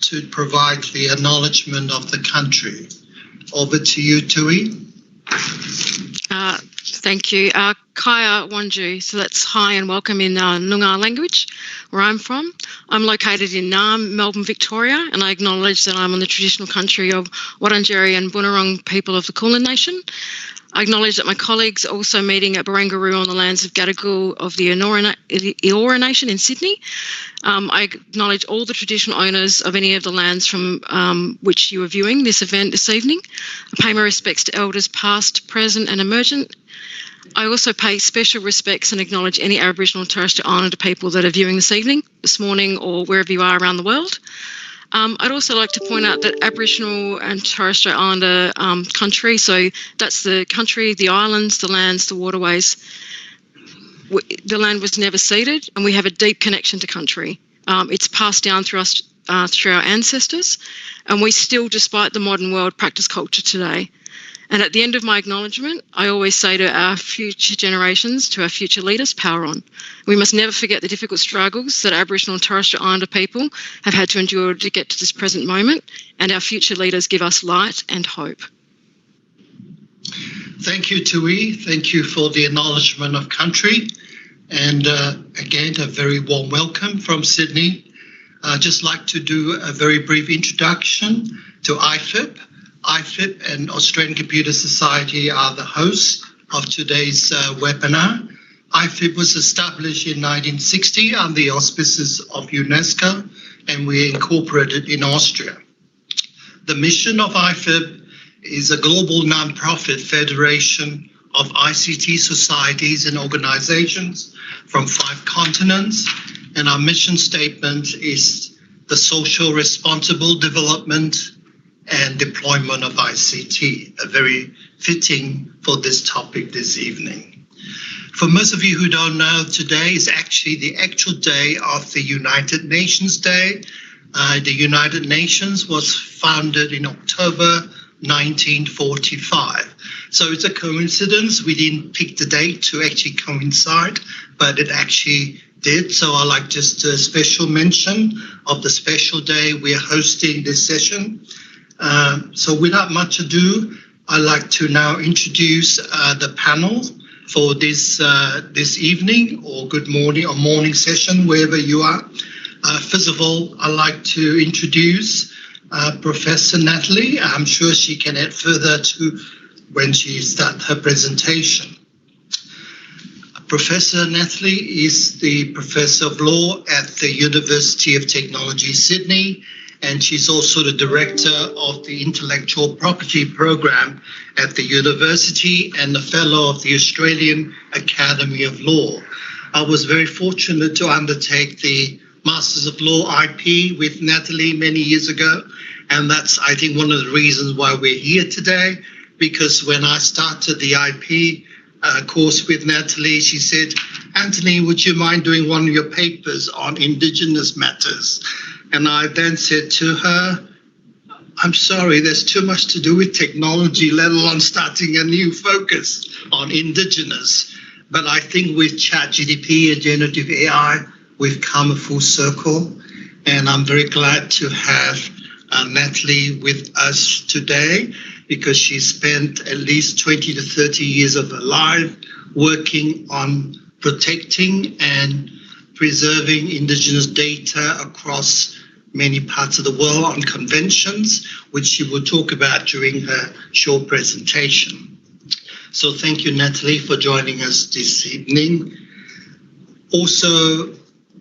to provide the acknowledgement of the country. Over to you, Toit. Thank you. Kaya Wanju, so that's hi and welcome in Noongar language, where I'm from. I'm located in Naarm, Melbourne, Victoria, and I acknowledge that I'm on the traditional country of Wurundjeri and Bunurong people of the Kulin Nation. I acknowledge that my colleagues are also meeting at Barangaroo on the lands of Gadigal of the Eora Nation in Sydney. I acknowledge all the traditional owners of any of the lands from which you are viewing this event this evening. I pay my respects to elders past, present and emergent. I also pay special respects and acknowledge any Aboriginal and Torres Strait Islander people that are viewing this evening, this morning or wherever you are around the world. I'd also like to point out that Aboriginal and Torres Strait Islander country, so that's the country, the islands, the lands, the waterways, the land was never ceded and we have a deep connection to country. It's passed down through us, through our ancestors, and we still, despite the modern world, practice culture today. And at the end of my acknowledgement, I always say to our future generations, to our future leaders, power on. We must never forget the difficult struggles that Aboriginal and Torres Strait Islander people have had to endure to get to this present moment, and our future leaders give us light and hope. Thank you, Toit. Thank you for the acknowledgement of country. And again, a very warm welcome from Sydney. I'd just like to do a very brief introduction to IFIP. IFIP and Australian Computer Society are the hosts of today's webinar. IFIP was established in 1960 under the auspices of UNESCO, and we incorporated in Austria. The mission of IFIP is a global non-profit federation of ICT societies and organizations from 5 continents, and our mission statement is the social responsible development and deployment of ICT, a very fitting for this topic this evening. For most of you who don't know, today is actually the actual day of the United Nations Day. The United Nations was founded in October 1945. So it's a coincidence. We didn't pick the date to actually coincide, but it actually did. So I like just a special mention of the special day we are hosting this session. So without much ado, I'd like to now introduce the panel for this evening or good morning or morning session, wherever you are. First of all, I'd like to introduce Professor Natalie. I'm sure she can add further to when she starts her presentation. Professor Natalie is the Professor of Law at the University of Technology, Sydney, and she's also the Director of the Intellectual Property Program at the university and a Fellow of the Australian Academy of Law. I was very fortunate to undertake the Masters of Law IP with Natalie many years ago, and that's, I think, one of the reasons why we're here today, because when I started the IP course with Natalie, she said, "Anthony, would you mind doing one of your papers on Indigenous matters?" And I then said to her, "I'm sorry, there's too much to do with technology, let alone starting a new focus on Indigenous." But I think with ChatGPT and generative AI, we've come a full circle. And I'm very glad to have Natalie with us today, because she spent at least 20 to 30 years of her life working on protecting and preserving Indigenous data across many parts of the world on conventions, which she will talk about during her short presentation. So thank you, Natalie, for joining us this evening. Also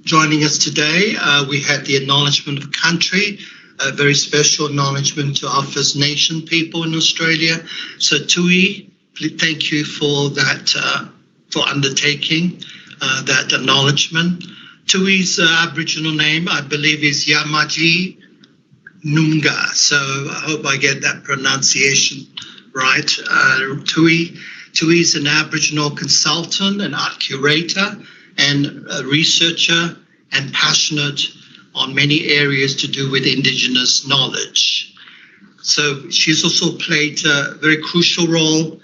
joining us today, we had the acknowledgement of country, a very special acknowledgement to our First Nation people in Australia. So Toit, thank you for that, for undertaking that acknowledgement. Tui's Aboriginal name, I believe, is Yamaji Noongar. So I hope I get that pronunciation right. Toit is an Aboriginal consultant, an art curator, and a researcher, and passionate on many areas to do with Indigenous knowledge. So she's also played a very crucial role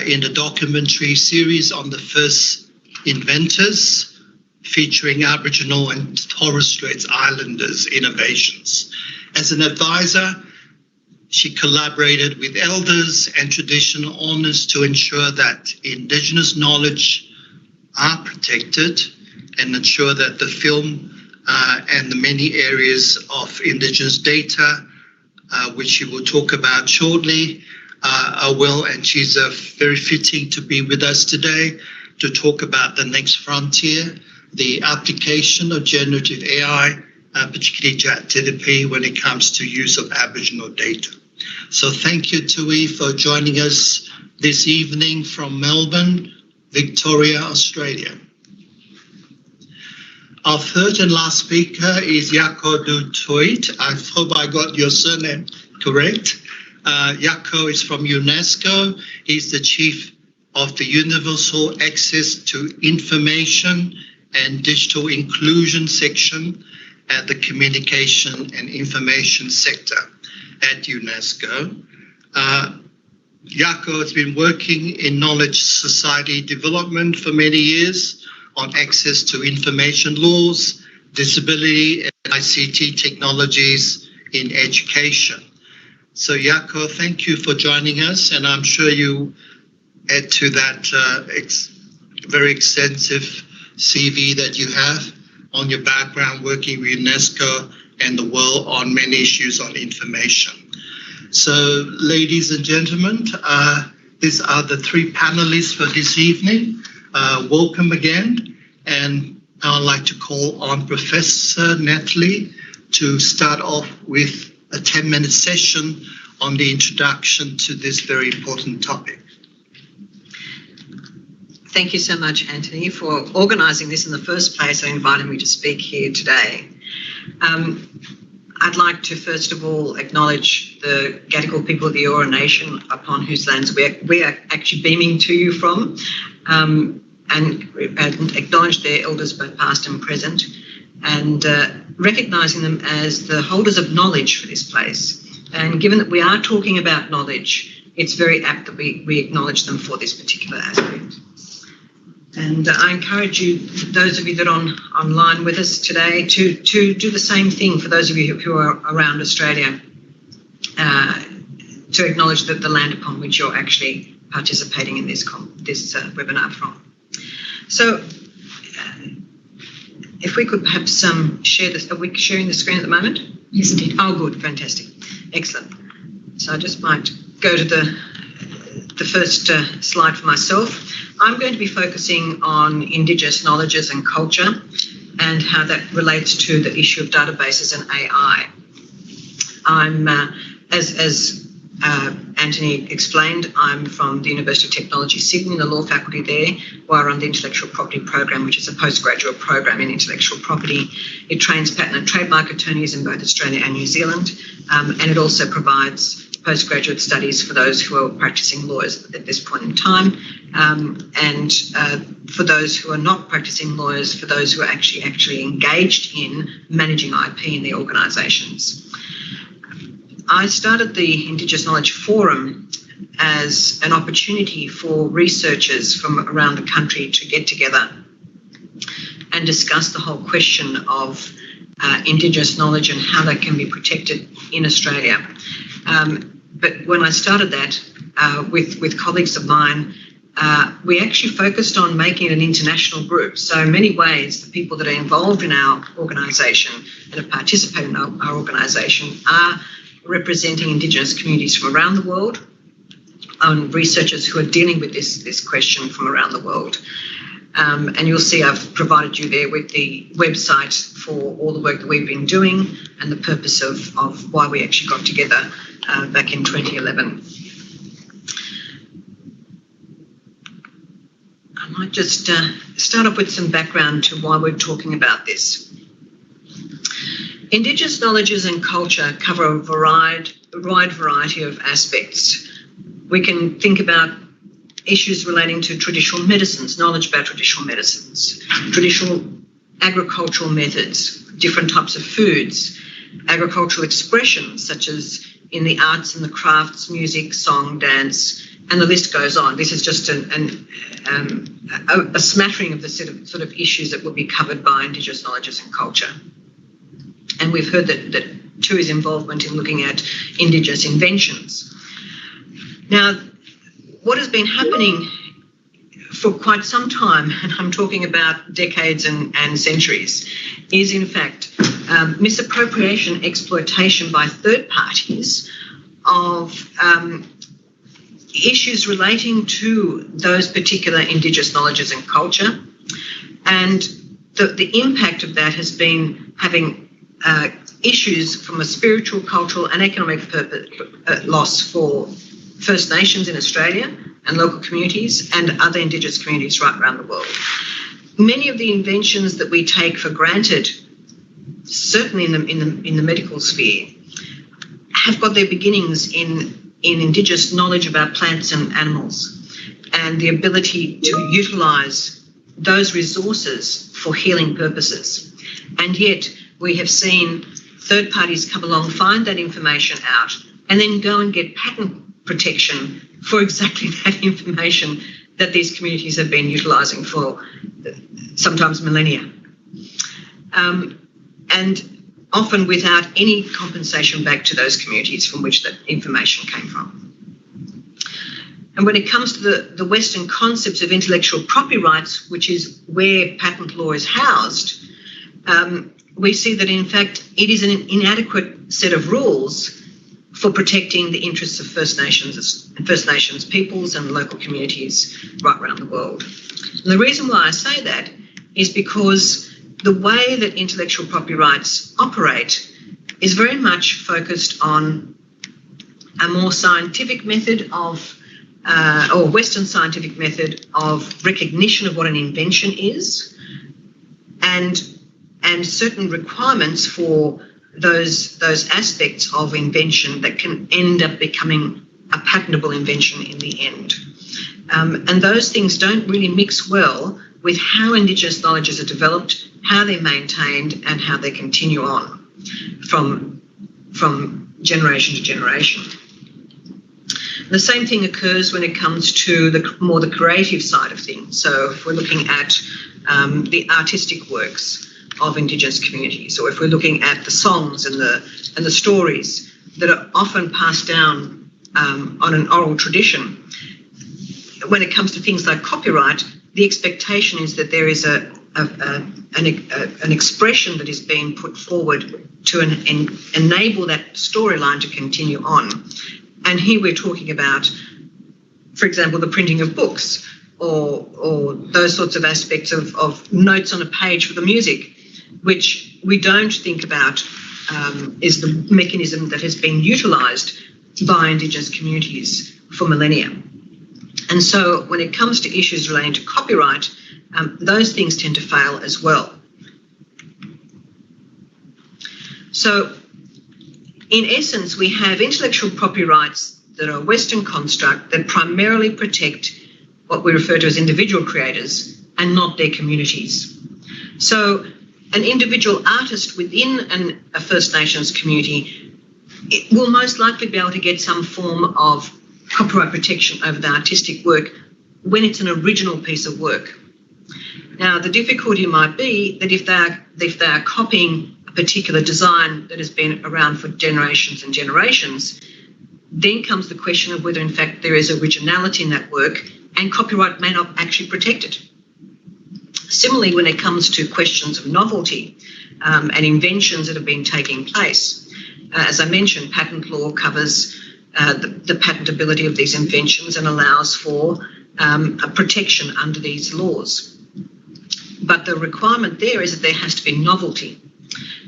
in the documentary series on the first inventors, featuring Aboriginal and Torres Straits Islanders innovations. As an advisor, she collaborated with elders and traditional owners to ensure that Indigenous knowledge are protected and ensure that the film and the many areas of Indigenous data, which she will talk about shortly, are well, and she's very fitting to be with us today to talk about the next frontier, the application of generative AI, particularly ChatGPT, when it comes to use of Aboriginal data. So thank you, Toit, for joining us this evening from Melbourne, Victoria, Australia. Our third and last speaker is Jaco du Toit. I hope I got your surname correct. Jaco is from UNESCO. He's the chief of the Universal Access to Information and Digital Inclusion section at the Communication and Information sector at UNESCO. Jaco has been working in knowledge society development for many years on access to information laws, disability, and ICT technologies in education. So Jaco, thank you for joining us, and I'm sure you add to that very extensive CV that you have on your background working with UNESCO and the world on many issues on information. So ladies and gentlemen, these are the three panelists for this evening. Welcome again, and I'd like to call on Professor Natalie to start off with a 10-minute session on the introduction to this very important topic. Thank you so much, Anthony, for organising this in the first place and inviting me to speak here today. I'd like to first of all acknowledge the Gadigal people of the Eora Nation, upon whose lands we are actually beaming to you from, and acknowledge their elders both past and present, and recognising them as the holders of knowledge for this place. And given that we are talking about knowledge, it's very apt that we acknowledge them for this particular aspect. And I encourage you, those of you that are online with us today, to do the same thing for those of you who are around Australia, to acknowledge that the land upon which you're actually participating in this webinar from. So if we could perhaps share this, are we sharing the screen at the moment? Yes, indeed. Oh, good, fantastic, excellent. So I just might go to the first slide for myself. I'm going to be focusing on Indigenous knowledges and culture and how that relates to the issue of databases and AI. I'm, as Anthony explained, I'm from the University of Technology, Sydney, the law faculty there, where I run the Intellectual Property Program, which is a postgraduate program in intellectual property. It trains patent and trademark attorneys in both Australia and New Zealand, and it also provides postgraduate studies for those who are practicing lawyers at this point in time, and for those who are not practicing lawyers, for those who are actually engaged in managing IP in their organisations. I started the Indigenous Knowledge Forum as an opportunity for researchers from around the country to get together and discuss the whole question of Indigenous knowledge and how that can be protected in Australia. But when I started that with colleagues of mine, we actually focused on making it an international group. So in many ways, the people that are involved in our organisation and have participated in our organisation are representing Indigenous communities from around the world, and researchers who are dealing with this question from around the world. And you'll see I've provided you there with the website for all the work that we've been doing and the purpose of why we actually got together back in 2011. I might just start off with some background to why we're talking about this. Indigenous knowledges and culture cover a wide variety of aspects. We can think about issues relating to traditional medicines, knowledge about traditional medicines, traditional agricultural methods, different types of foods, agricultural expressions such as in the arts and the crafts, music, song, dance, And the list goes on. This is just a smattering of the sort of issues that will be covered by Indigenous knowledges and culture. And we've heard that Tui's involvement in looking at Indigenous inventions. Now, what has been happening for quite some time, and I'm talking about decades and centuries, is in fact misappropriation, exploitation by third parties of issues relating to those particular Indigenous knowledges and culture. And the impact of that has been having issues from a spiritual, cultural and economic loss for First Nations in Australia and local communities and other Indigenous communities right around the world. Many of the inventions that we take for granted, certainly in the medical sphere, have got their beginnings in Indigenous knowledge about plants and animals and the ability to utilise those resources for healing purposes. And yet we have seen third parties come along, find that information out, and then go and get patent protection for exactly that information that these communities have been utilising for sometimes millennia. And often without any compensation back to those communities from which that information came from. And when it comes to the Western concepts of intellectual property rights, which is where patent law is housed, we see that in fact it is an inadequate set of rules for protecting the interests of First Nations peoples and local communities right around the world. And the reason why I say that is because the way that intellectual property rights operate is very much focused on a more scientific method of, or Western scientific method of recognition of what an invention is, and certain requirements for those aspects of invention that can end up becoming a patentable invention in the end. And those things don't really mix well with how Indigenous knowledges are developed, how they're maintained, and how they continue on from generation to generation. The same thing occurs when it comes to the creative side of things. So if we're looking at the artistic works of Indigenous communities, or if we're looking at the songs and the stories that are often passed down on an oral tradition, when it comes to things like copyright, the expectation is that there is an expression that is being put forward to enable that storyline to continue on. And here we're talking about, for example, the printing of books or those sorts of aspects of notes on a page for the music, which we don't think about is the mechanism that has been utilised by Indigenous communities for millennia. And so when it comes to issues relating to copyright, those things tend to fail as well. So in essence, we have intellectual property rights that are a Western construct that primarily protect what we refer to as individual creators and not their communities. So an individual artist within a First Nations community, it will most likely be able to get some form of copyright protection over the artistic work when it's an original piece of work. Now, the difficulty might be that if they are copying a particular design that has been around for generations and generations, then comes the question of whether in fact there is originality in that work and copyright may not actually protect it. Similarly, when it comes to questions of novelty and inventions that have been taking place, as I mentioned, patent law covers the patentability of these inventions and allows for a protection under these laws. But the requirement there is that there has to be novelty.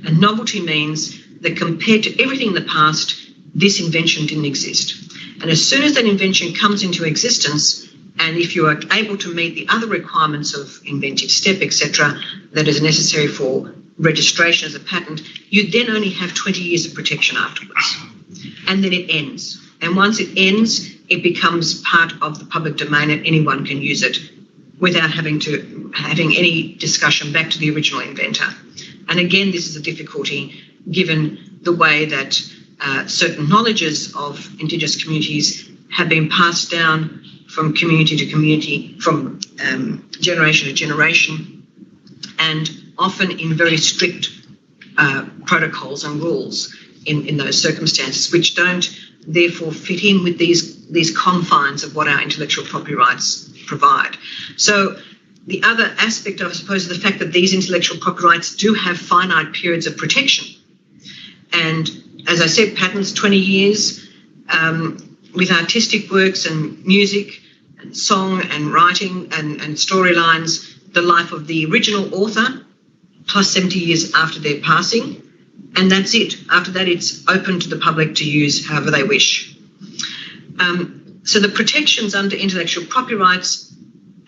And novelty means that compared to everything in the past, this invention didn't exist. And as soon as that invention comes into existence, and if you are able to meet the other requirements of inventive step, etc., that is necessary for registration as a patent, you then only have 20 years of protection afterwards. And then it ends. And once it ends, it becomes part of the public domain and anyone can use it without having any discussion back to the original inventor. And again, this is a difficulty given the way that certain knowledges of Indigenous communities have been passed down from community to community, from generation to generation, and often in very strict protocols and rules in those circumstances, which don't therefore fit in with these confines of what our intellectual property rights provide. So the other aspect, I suppose, is the fact that these intellectual property rights do have finite periods of protection. And as I said, patents, 20 years. With artistic works and music and song and writing and storylines, the life of the original author plus 70 years after their passing, and that's it. After that, it's open to the public to use however they wish. So the protections under intellectual property rights,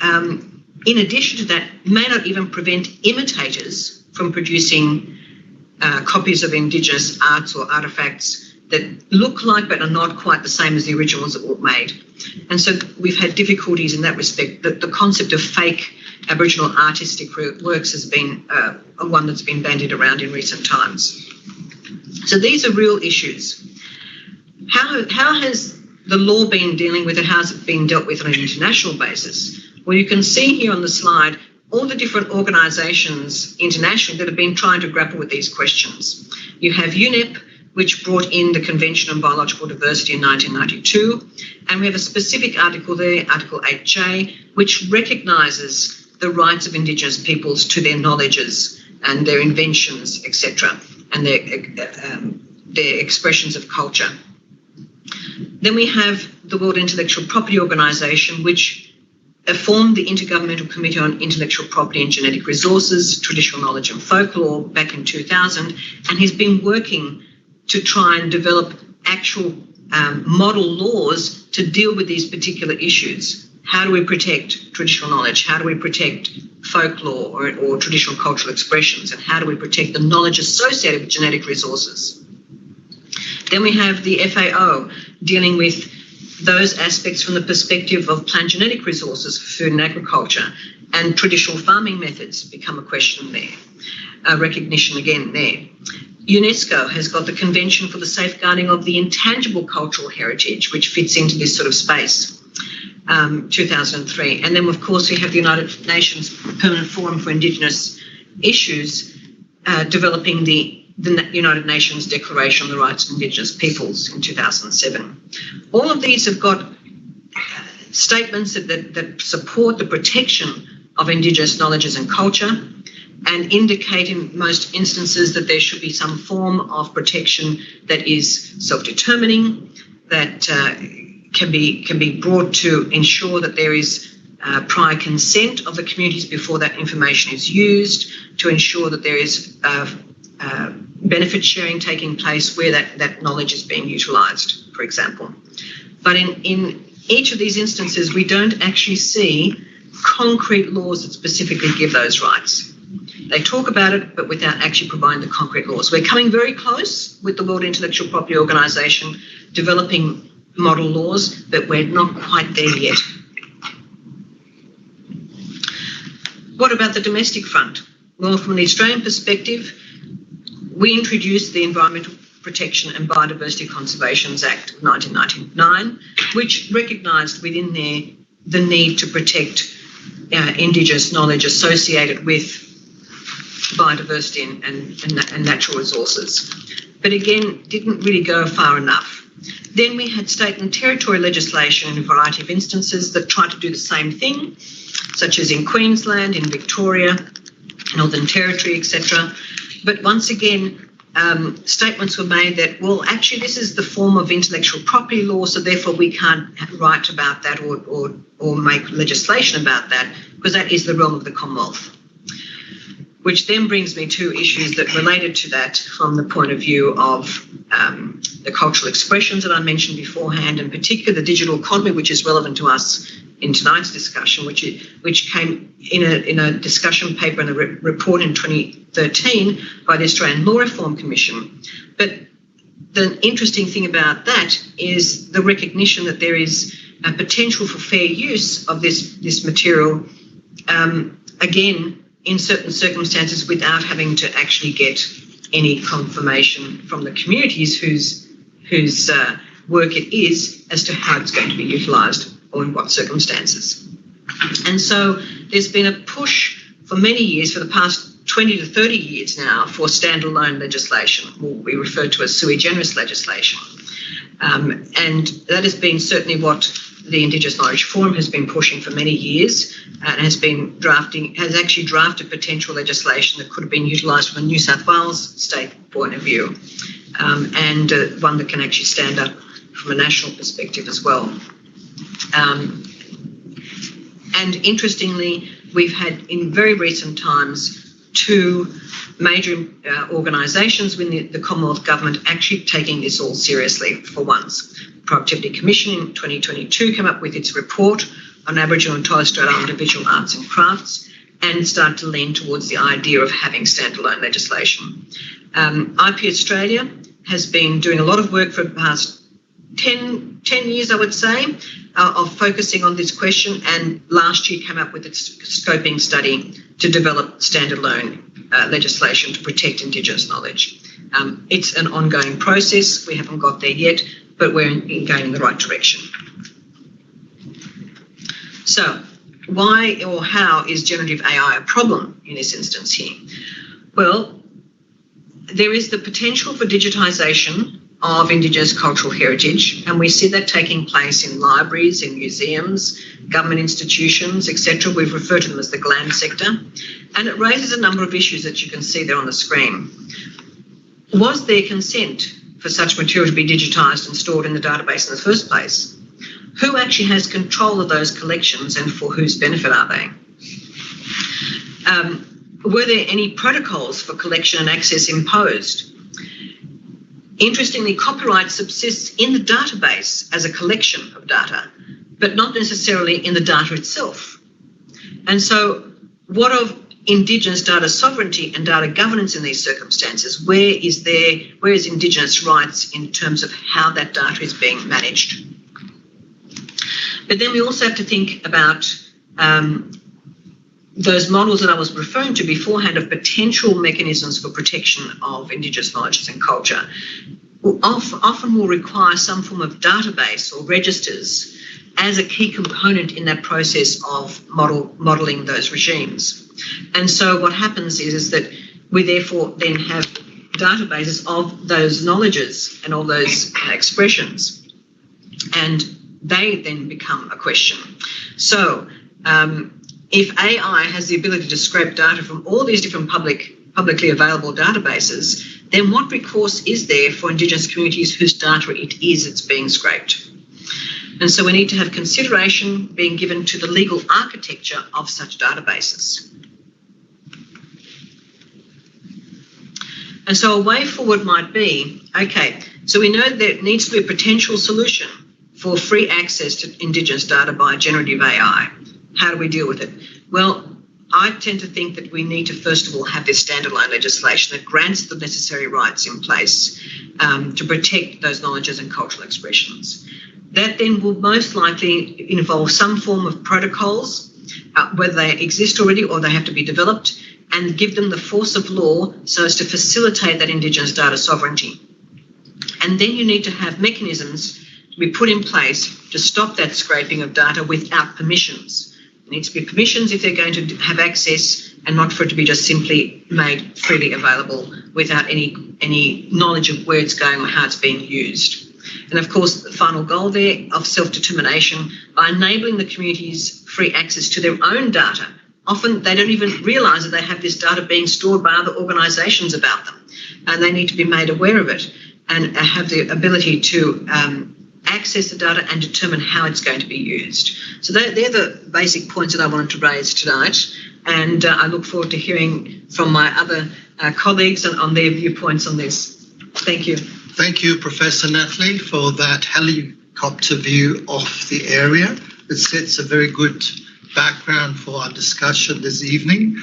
in addition to that, may not even prevent imitators from producing copies of Indigenous arts or artefacts that look like but are not quite the same as the originals that were made. And so we've had difficulties in that respect. The concept of fake Aboriginal artistic works has been one that's been bandied around in recent times. So these are real issues. How has the law been dealing with it? How's it been dealt with on an international basis? Well, you can see here on the slide all the different organisations internationally that have been trying to grapple with these questions. You have UNEP, which brought in the Convention on Biological Diversity in 1992. And we have a specific article there, Article 8J, which recognises the rights of Indigenous peoples to their knowledges and their inventions, etc., and their expressions of culture. Then we have the World Intellectual Property Organisation, which formed the Intergovernmental Committee on Intellectual Property and Genetic Resources, Traditional Knowledge and Folklore back in 2000, and has been working to try and develop actual model laws to deal with these particular issues. How do we protect traditional knowledge? How do we protect folklore or traditional cultural expressions? And how do we protect the knowledge associated with genetic resources? Then we have the FAO dealing with those aspects from the perspective of plant genetic resources for food and agriculture, and traditional farming methods become a question there. Recognition again there. UNESCO has got the Convention for the Safeguarding of the Intangible Cultural Heritage, which fits into this sort of space, 2003. And then, of course, we have the United Nations Permanent Forum for Indigenous Issues developing the United Nations Declaration on the Rights of Indigenous Peoples in 2007. All of these have got statements that support the protection of Indigenous knowledges and culture, and indicate in most instances that there should be some form of protection that is self-determining, that can be brought to ensure that there is prior consent of the communities before that information is used, to ensure that there is benefit sharing taking place where that knowledge is being utilised, for example. But in each of these instances, we don't actually see concrete laws that specifically give those rights. They talk about it, but without actually providing the concrete laws. We're coming very close with the World Intellectual Property Organisation developing model laws, but we're not quite there yet. What about the domestic front? Well, from the Australian perspective, we introduced the Environmental Protection and Biodiversity Conservations Act of 1999, which recognised within there the need to protect Indigenous knowledge associated with biodiversity and natural resources. But again, didn't really go far enough. Then we had state and territory legislation in a variety of instances that tried to do the same thing, such as in Queensland, in Victoria, Northern Territory, etc. But once again, statements were made that, well, actually this is the form of intellectual property law, so therefore we can't write about that or make legislation about that, because that is the realm of the Commonwealth. Which then brings me to issues that related to that from the point of view of the cultural expressions that I mentioned beforehand, and particularly the digital economy, which is relevant to us in tonight's discussion, which came in a discussion paper and a report in 2013 by the Australian Law Reform Commission. But the interesting thing about that is the recognition that there is a potential for fair use of this material, again, in certain circumstances without having to actually get any confirmation from the communities whose work it is as to how it's going to be utilised or in what circumstances. And so there's been a push for many years, for the past 20 to 30 years now, for standalone legislation, what we refer to as sui generis legislation. And that has been certainly what the Indigenous Knowledge Forum has been pushing for many years, and has actually drafted potential legislation that could have been utilised from a New South Wales state point of view, and one that can actually stand up from a national perspective as well. And interestingly, we've had in very recent times 2 major organisations within the Commonwealth Government actually taking this all seriously for once. The Productivity Commission in 2022 came up with its report on Aboriginal and Torres Strait Islander visual arts and crafts and started to lean towards the idea of having standalone legislation. IP Australia has been doing a lot of work for the past 10 years, I would say, of focusing on this question, and last year came up with its scoping study to develop standalone legislation to protect Indigenous knowledge. It's an ongoing process. We haven't got there yet, but we're going in the right direction. So why or how is generative AI a problem in this instance here? Well, there is the potential for digitisation of Indigenous cultural heritage, and we see that taking place in libraries, in museums, government institutions, etc. We've referred to them as the GLAM sector, and it raises a number of issues that you can see there on the screen. Was there consent for such material to be digitised and stored in the database in the first place? Who actually has control of those collections, and for whose benefit are they? Were there any protocols for collection and access imposed? Interestingly, copyright subsists in the database as a collection of data, but not necessarily in the data itself. And so what of Indigenous data sovereignty and data governance in these circumstances? Where is Indigenous rights in terms of how that data is being managed? But then we also have to think about those models that I was referring to beforehand of potential mechanisms for protection of Indigenous knowledges and culture often will require some form of database or registers as a key component in that process of modelling those regimes. And so what happens is that we therefore then have databases of those knowledges and all those expressions, and they then become a question. So if AI has the ability to scrape data from all these different publicly available databases, then what recourse is there for Indigenous communities whose data it's being scraped? And so we need to have consideration being given to the legal architecture of such databases. And so a way forward might be, okay, so we know there needs to be a potential solution for free access to Indigenous data by generative AI. How do we deal with it? Well, I tend to think that we need to, first of all, have this standalone legislation that grants the necessary rights in place to protect those knowledges and cultural expressions. That then will most likely involve some form of protocols, whether they exist already or they have to be developed, and give them the force of law so as to facilitate that Indigenous data sovereignty. And then you need to have mechanisms to be put in place to stop that scraping of data without permissions. There needs to be permissions if they're going to have access, and not for it to be just simply made freely available without any knowledge of where it's going or how it's being used. And of course, the final goal there of self-determination, by enabling the communities free access to their own data. Often they don't even realise that they have this data being stored by other organisations about them, and they need to be made aware of it and have the ability to access the data and determine how it's going to be used. So they're the basic points that I wanted to raise tonight, and I look forward to hearing from my other colleagues on their viewpoints on this. Thank you. Thank you, Professor Natalie, for that helicopter view of the area. It sets a very good background for our discussion this evening.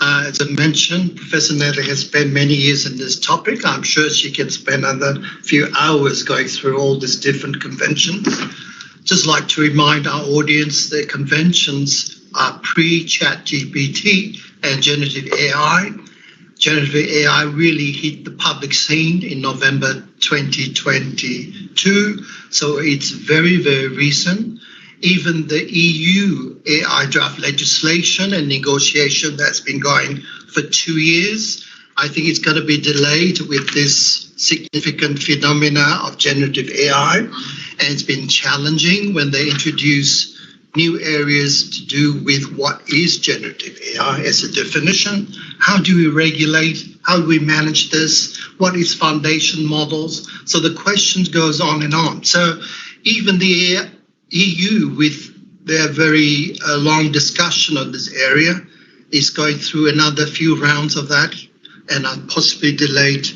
As I mentioned, Professor Natalie has spent many years in this topic. I'm sure she can spend another few hours going through all these different conventions. Just like to remind our audience that conventions are pre-ChatGPT and generative AI. generative AI really hit the public scene in November 2022. So it's very, very recent. Even the EU AI draft legislation and negotiation that's been going for 2 years, I think it's going to be delayed with this significant phenomena of generative AI. And it's been challenging when they introduce new areas to do with what is generative AI as a definition. How do we regulate? How do we manage this? What is foundation models? So the question goes on and on. So even the EU, with their very long discussion on this area, is going through another few rounds of that and possibly delayed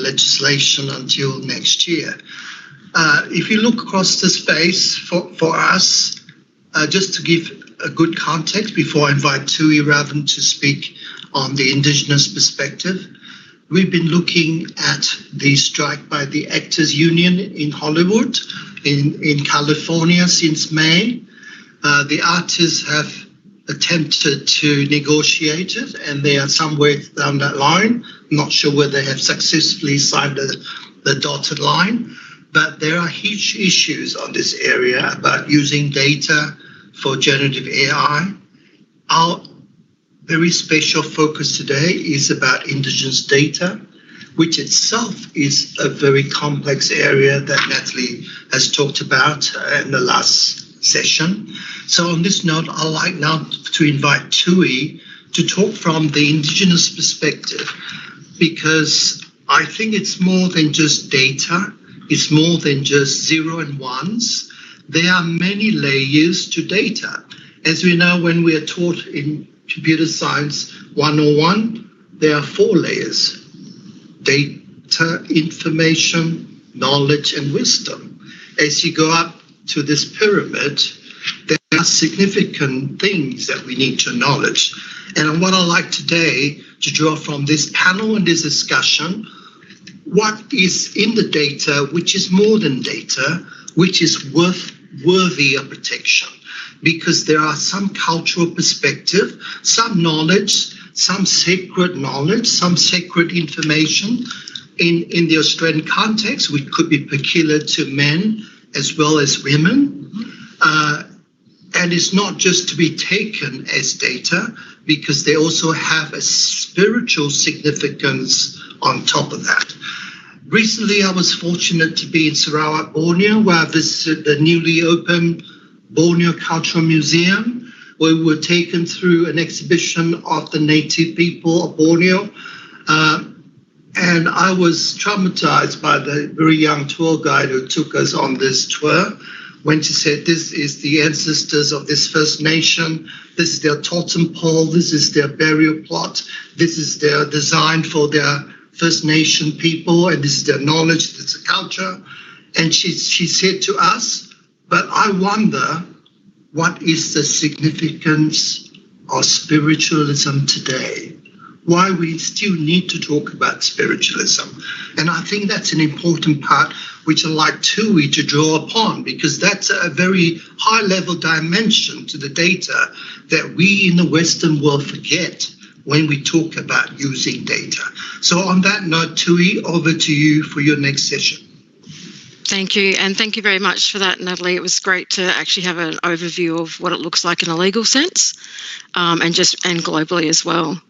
legislation until next year. If you look across the space for us, just to give a good context before I invite Tui Ravan to speak on the Indigenous perspective, we've been looking at the strike by the Actors Union in Hollywood, in California since May. The artists have attempted to negotiate it, and they are somewhere down that line. I'm not sure whether they have successfully signed the dotted line, but there are huge issues on this area about using data for generative AI. Our very special focus today is about Indigenous data, which itself is a very complex area that Natalie has talked about in the last session. So on this note, I'd like now to invite Tui to talk from the Indigenous perspective, because I think it's more than just data. It's more than just zero and ones. There are many layers to data. As we know, when we are taught in Computer Science 101, there are 4 layers: data, information, knowledge, and wisdom. As you go up to this pyramid, there are significant things that we need to acknowledge. And what I'd like today to draw from this panel and this discussion, what is in the data, which is more than data, which is worthy of protection, because there are some cultural perspective, some knowledge, some sacred knowledge, some sacred information in the Australian context, which could be peculiar to men as well as women. And it's not just to be taken as data, because they also have a spiritual significance on top of that. Recently, I was fortunate to be in Sarawak, Borneo, where I visited the newly opened Borneo Cultural Museum, where we were taken through an exhibition of the native people of Borneo. And I was traumatized by the very young tour guide who took us on this tour, when she said, this is the ancestors of this First Nation, this is their totem pole, this is their burial plot, this is their design for their First Nation people, and this is their knowledge, this is culture. And she said to us, but I wonder, what is the significance of spiritualism today? Why we still need to talk about spiritualism. And I think that's an important part which I'd like Tui to draw upon, because that's a very high-level dimension to the data that we in the Western world forget when we talk about using data. So on that note, Tui, over to you for your next session. Thank you, and thank you very much for that, Natalie. It was great to actually have an overview of what it looks like in a legal sense, and globally as well.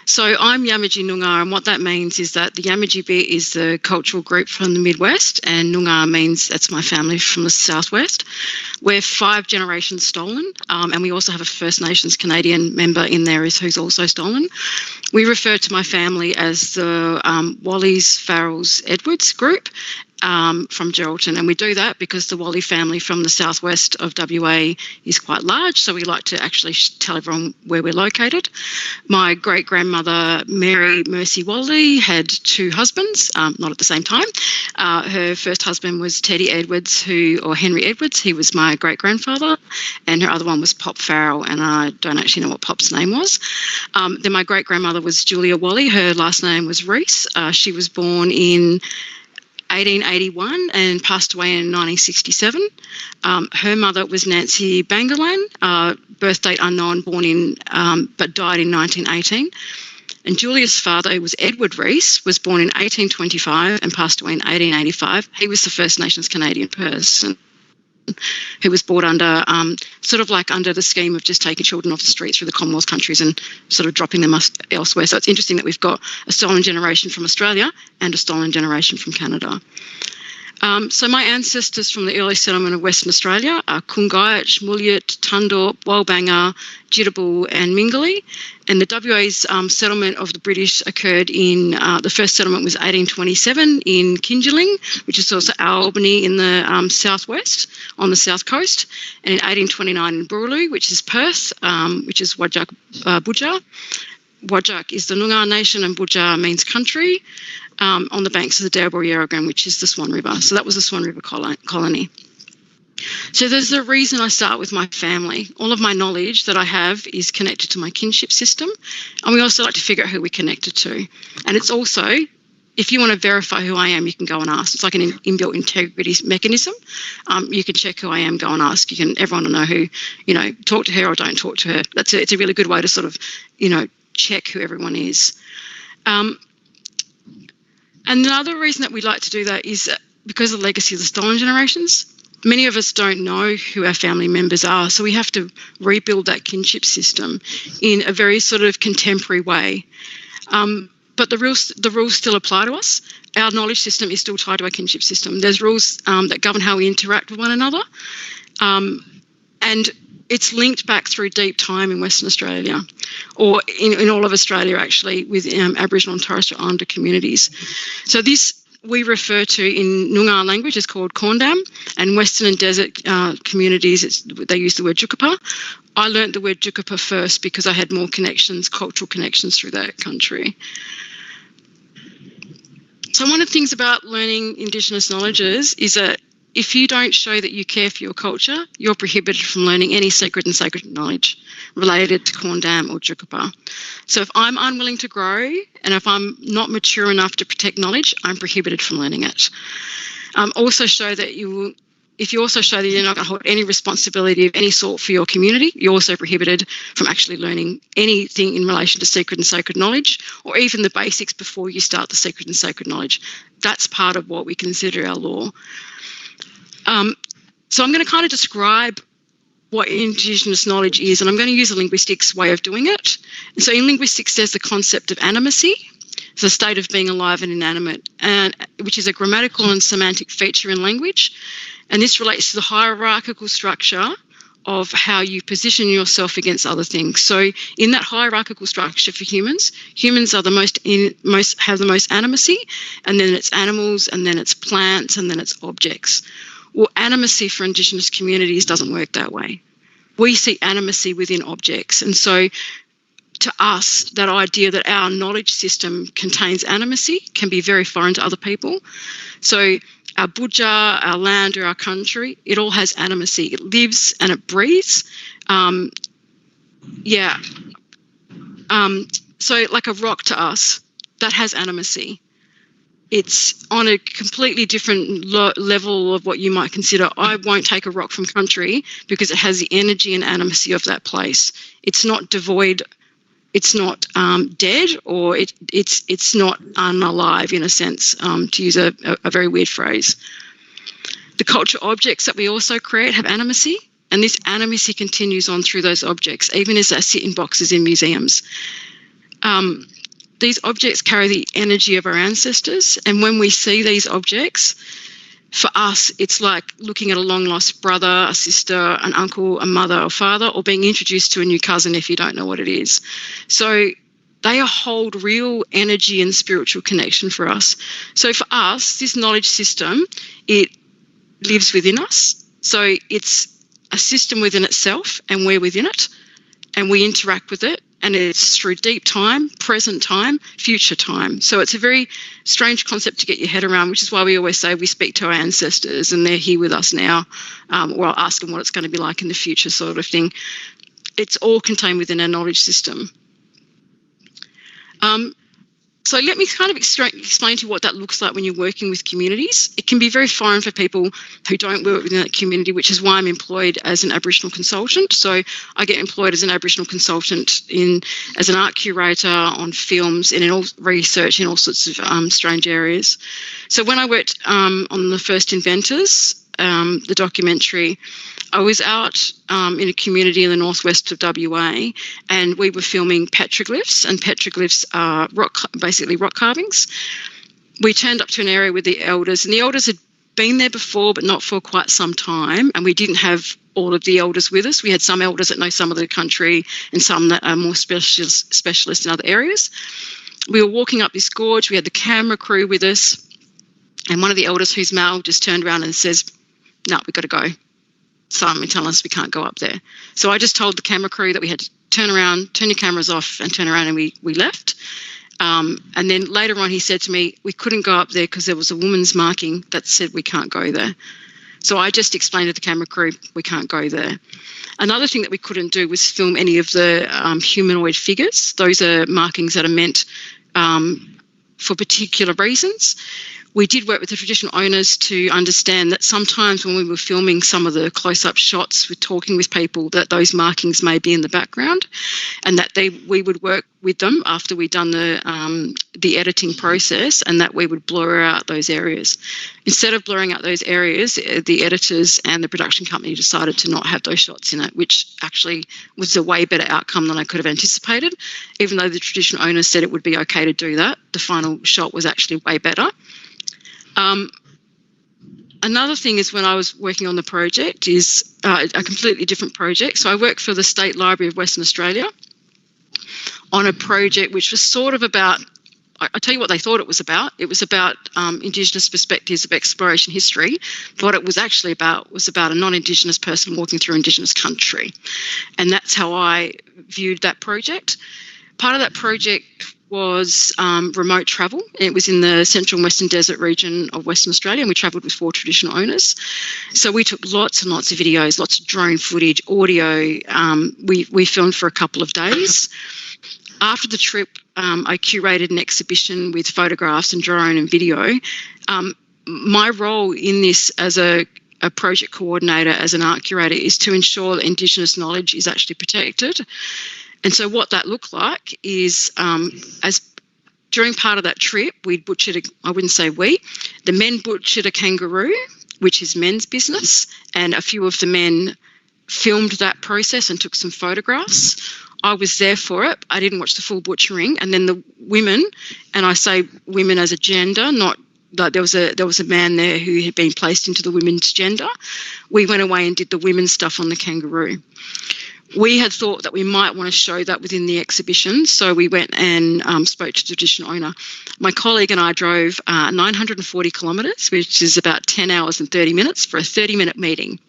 So I'm Yamaji Noongar, and what that means is that the Yamaji bit is the cultural group from the Midwest, and Noongar means that's my family from the Southwest. We're 5 generations stolen, and we also have a First Nations Canadian member in there who's also stolen. We refer to my family as the Wallis, Farrells, Edwards group, from Geraldton, and we do that because the Wally family from the southwest of WA is quite large, so we like to actually tell everyone where we're located. My great-grandmother Mary Mercy Wally had 2 husbands, not at the same time. Her first husband was Teddy Edwards, or Henry Edwards, he was my great-grandfather, and her other one was Pop Farrell, and I don't actually know what Pop's name was. Then my great-grandmother was Julia Wally, her last name was Reese. She was born in 1881 and passed away in 1967. Her mother was Nancy Bangalan, birth date unknown, born in but died in 1918. And Julia's father, who was Edward Rees, was born in 1825 and passed away in 1885. He was the First Nations Canadian person who was brought under, sort of like under the scheme of just taking children off the streets through the Commonwealth countries and sort of dropping them elsewhere. So it's interesting that we've got a stolen generation from Australia and a stolen generation from Canada. So my ancestors from the early settlement of Western Australia are Kungayat, Mulyat, Tundorp, Walbanga, Jittabul and Mingaloo. And the WA's settlement of the British occurred in, the first settlement was 1827 in Kingaling, which is also Albany in the southwest, on the south coast, and in 1829 in Boorloo, which is Perth, which is Wajak Budja. Wajak is the Noongar nation and Budja means country, on the banks of the Darabul Yarragon, which is the Swan River. So that was the Swan River colony. So there's a reason I start with my family. All of my knowledge that I have is connected to my kinship system, and we also like to figure out who we're connected to. And it's also, if you want to verify who I am, you can go and ask. It's like an inbuilt integrity mechanism. You can check who I am, go and ask. Everyone will know who, talk to her or don't talk to her. It's a really good way to sort of, check who everyone is. And another reason that we like to do that is because of the legacy of the stolen generations. Many of us don't know who our family members are, so we have to rebuild that kinship system in a very sort of contemporary way. But the rules still apply to us. Our knowledge system is still tied to our kinship system. There's rules that govern how we interact with one another, and it's linked back through deep time in Western Australia, or in all of Australia actually, with Aboriginal and Torres Strait Islander communities. So this we refer to in Noongar language is called Corndam, and Western and Desert communities, they use the word Jukapa. I learnt the word Jukapa first because I had more connections, cultural connections through that country. So one of the things about learning Indigenous knowledges is that if you don't show that you care for your culture, you're prohibited from learning any secret and sacred knowledge related to Corndam or Jukapa. So if I'm unwilling to grow and if I'm not mature enough to protect knowledge, I'm prohibited from learning it. Also show that if you also show that you're not going to hold any responsibility of any sort for your community, you're also prohibited from actually learning anything in relation to secret and sacred knowledge, or even the basics before you start the secret and sacred knowledge. That's part of what we consider our law. So I'm going to kind of describe what Indigenous knowledge is, and I'm going to use a linguistics way of doing it. And so in linguistics, there's the concept of animacy. It's a state of being alive and inanimate, and which is a grammatical and semantic feature in language. And this relates to the hierarchical structure of how you position yourself against other things. So in that hierarchical structure for humans are have the most animacy, and then it's animals, and then it's plants, and then it's objects. Well, animacy for Indigenous communities doesn't work that way. We see animacy within objects. And so to us, that idea that our knowledge system contains animacy can be very foreign to other people. So our budja, our land or our country, it all has animacy. It lives and it breathes. So like a rock to us, that has animacy. It's on a completely different level of what you might consider. I won't take a rock from country because it has the energy and animacy of that place. It's not devoid. It's not dead, or it's not unalive in a sense, to use a very weird phrase. The cultural objects that we also create have animacy, and this animacy continues on through those objects, even as they sit in boxes in museums. These objects carry the energy of our ancestors, and when we see these objects, for us, it's like looking at a long-lost brother, a sister, an uncle, a mother or father, or being introduced to a new cousin if you don't know what it is. So they hold real energy and spiritual connection for us. So for us, this knowledge system, it lives within us. So it's a system within itself, and we're within it, and we interact with it. And it's through deep time, present time, future time. So it's a very strange concept to get your head around, which is why we always say we speak to our ancestors and they're here with us now, or I'll ask them what it's going to be like in the future, sort of thing. It's all contained within our knowledge system. So let me kind of explain to you what that looks like when you're working with communities. It can be very foreign for people who don't work within that community, which is why I'm employed as an Aboriginal consultant. So I get employed as an Aboriginal consultant as an art curator on films and in all research in all sorts of strange areas. So when I worked on The First Inventors, the documentary, I was out in a community in the northwest of WA, and we were filming petroglyphs, and petroglyphs are basically rock carvings. We turned up to an area with the elders, and the elders had been there before, but not for quite some time, and we didn't have all of the elders with us. We had some elders that know some of the country and some that are more specialists in other areas. We were walking up this gorge. We had the camera crew with us, and one of the elders, who's male, just turned around and says, "No, we've got to go. Someone telling us we can't go up there." So I just told the camera crew that we had to turn around, turn your cameras off and turn around, and we left. And then later on he said to me, we couldn't go up there because there was a woman's marking that said we can't go there. So I just explained to the camera crew, we can't go there. Another thing that we couldn't do was film any of the humanoid figures. Those are markings that are meant for particular reasons. We did work with the traditional owners to understand that sometimes when we were filming some of the close-up shots with talking with people, that those markings may be in the background, and that we would work with them after we'd done the editing process, and that we would blur out those areas. Instead of blurring out those areas, the editors and the production company decided to not have those shots in it, which actually was a way better outcome than I could have anticipated. Even though the traditional owners said it would be okay to do that, the final shot was actually way better. Another thing is, when I was working on the project, is a completely different project. So I worked for the State Library of Western Australia on a project which was sort of about, I'll tell you what they thought it was about. It was about Indigenous perspectives of exploration history. What it was actually about was about a non-Indigenous person walking through Indigenous country. And that's how I viewed that project. Part of that project was remote travel. It was in the central and western desert region of Western Australia, and we travelled with 4 traditional owners. So we took lots and lots of videos, lots of drone footage, audio. We filmed for a couple of days. After the trip, I curated an exhibition with photographs and drone and video. My role in this as a project coordinator, as an art curator, is to ensure that Indigenous knowledge is actually protected. And so what that looked like is, as during part of that trip, we butchered, I wouldn't say we, the men butchered a kangaroo, which is men's business, and a few of the men filmed that process and took some photographs. I was there for it. I didn't watch the full butchering. And then the women, and I say women as a gender, not like there was a man there who had been placed into the women's gender. We went away and did the women's stuff on the kangaroo. We had thought that we might want to show that within the exhibition, so we went and spoke to the traditional owner. My colleague and I drove 940 kilometres, which is about 10 hours and 30 minutes, for a 30-minute meeting.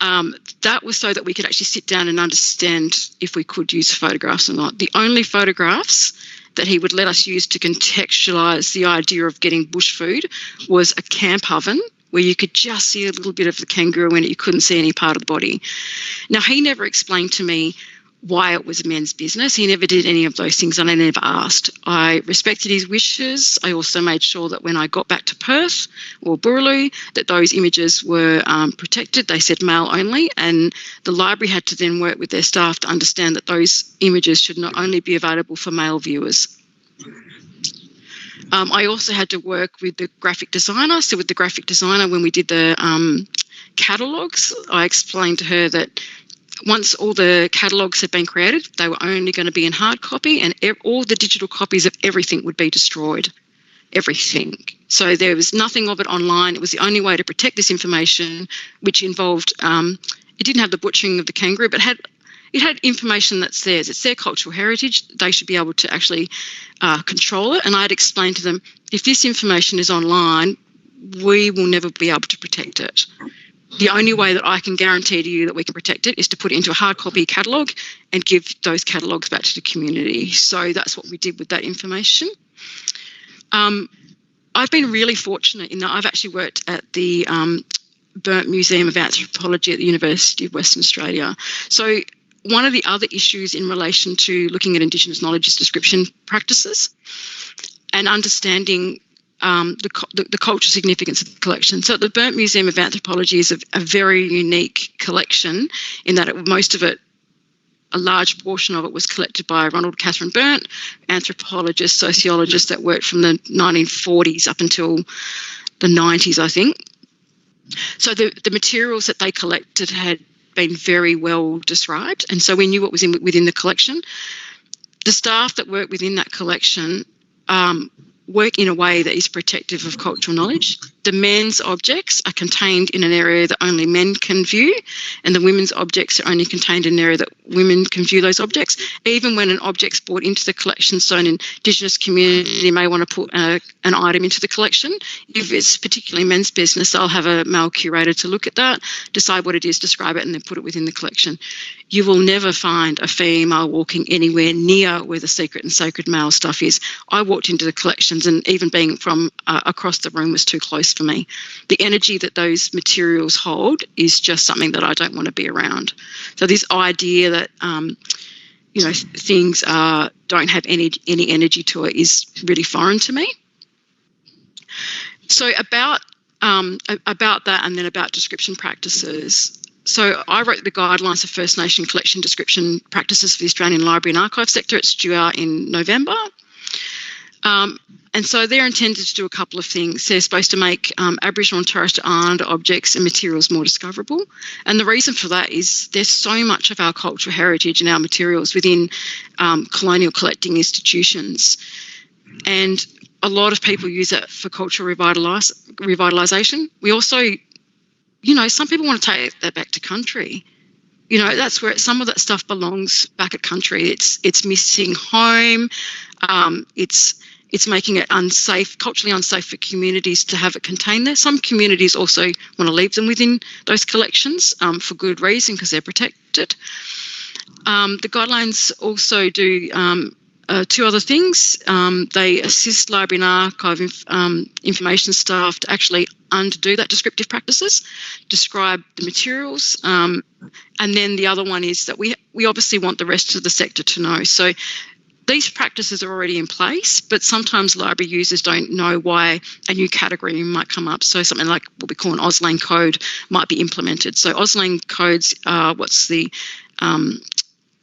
That was so that we could actually sit down and understand if we could use photographs or not. The only photographs that he would let us use to contextualise the idea of getting bush food was a camp oven, where you could just see a little bit of the kangaroo in it, you couldn't see any part of the body. Now, he never explained to me why it was men's business. He never did any of those things, and I never asked. I respected his wishes. I also made sure that when I got back to Perth or Boorloo, that those images were protected. They said male only, and the library had to then work with their staff to understand that those images should not only be available for male viewers. I also had to work with the graphic designer. So with the graphic designer, when we did the catalogues, I explained to her that once all the catalogues had been created, they were only going to be in hard copy, and all the digital copies of everything would be destroyed. Everything. So there was nothing of it online. It was the only way to protect this information, which involved, it didn't have the butchering of the kangaroo, but it had information that's theirs. It's their cultural heritage. They should be able to actually control it. And I'd explained to them, if this information is online, we will never be able to protect it. The only way that I can guarantee to you that we can protect it is to put it into a hard copy catalogue and give those catalogues back to the community. So that's what we did with that information. I've been really fortunate in that I've actually worked at the Burnt Museum of Anthropology at the University of Western Australia. So one of the other issues in relation to looking at Indigenous knowledge is description practices. and understanding the cultural significance of the collection. So the Burnt Museum of Anthropology is a very unique collection in that most of it, a large portion of it, was collected by Ronald Catherine Burnt, anthropologist, sociologist that worked from the 1940s up until the 90s, I think. So the materials that they collected had been very well described, and so we knew what was within the collection. The staff that work within that collection work in a way that is protective of cultural knowledge. The men's objects are contained in an area that only men can view, and the women's objects are only contained in an area that women can view those objects. Even when an object's brought into the collection, so an Indigenous community may want to put an item into the collection. If it's particularly men's business, they'll have a male curator to look at that, decide what it is, describe it, and then put it within the collection. You will never find a female walking anywhere near where the secret and sacred male stuff is. I walked into the collections, and even being from across the room was too close for me. The energy that those materials hold is just something that I don't want to be around. So this idea that things don't have any energy to it is really foreign to me. So about that, and then about description practices. So I wrote the guidelines for First Nation collection description practices for the Australian Library and Archive sector. It's due out in November. And so they're intended to do a couple of things. They're supposed to make Aboriginal and Torres Strait Islander objects and materials more discoverable. And the reason for that is there's so much of our cultural heritage and our materials within colonial collecting institutions. And a lot of people use it for cultural revitalisation. We also, some people want to take that back to country. That's where some of that stuff belongs back at country. It's missing home. It's making it unsafe, culturally unsafe for communities to have it contained there. Some communities also want to leave them within those collections for good reason, because they're protected. The guidelines also do two other things. They assist library and archive information staff to actually undo that descriptive practices, describe the materials, and then the other one is that we obviously want the rest of the sector to know. So these practices are already in place, but sometimes library users don't know why a new category might come up. So something like what we call an Auslan code might be implemented. So Auslan codes are what's the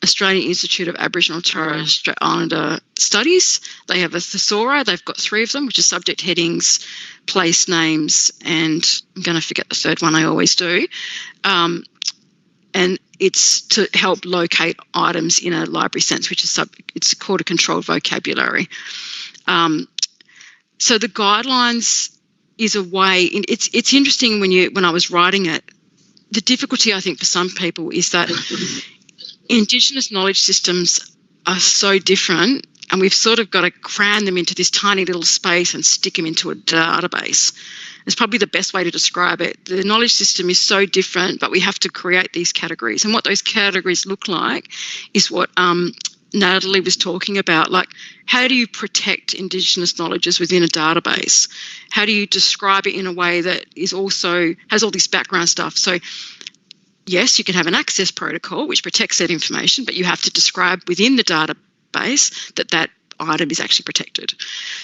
Australian Institute of Aboriginal and Torres Strait Islander Studies. They have a thesaurus. They've got 3 of them, which are subject headings, place names, and I'm going to forget the third one, I always do. And it's to help locate items in a library sense, which is it's called a controlled vocabulary. So the guidelines is a way. It's interesting when I was writing it. The difficulty I think for some people is that Indigenous knowledge systems are so different, and we've sort of got to cram them into this tiny little space and stick them into a database. It's probably the best way to describe it. The knowledge system is so different, but we have to create these categories. And what those categories look like is what Natalie was talking about. Like, how do you protect Indigenous knowledges within a database? How do you describe it in a way that is also has all this background stuff? So yes, you can have an access protocol which protects that information, but you have to describe within the database that item is actually protected.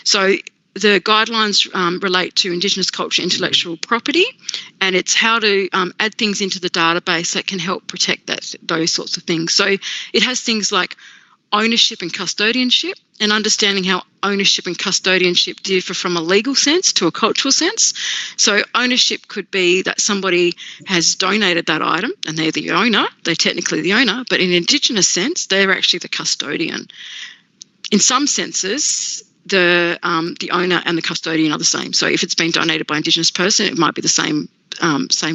So the guidelines relate to Indigenous culture, intellectual property, and it's how to add things into the database that can help protect those sorts of things. So it has things like ownership and custodianship, and understanding how ownership and custodianship differ from a legal sense to a cultural sense. So ownership could be that somebody has donated that item and they're the owner, they're technically the owner, but in an Indigenous sense, they're actually the custodian. In some senses, the owner and the custodian are the same. So if it's been donated by an Indigenous person, it might be the same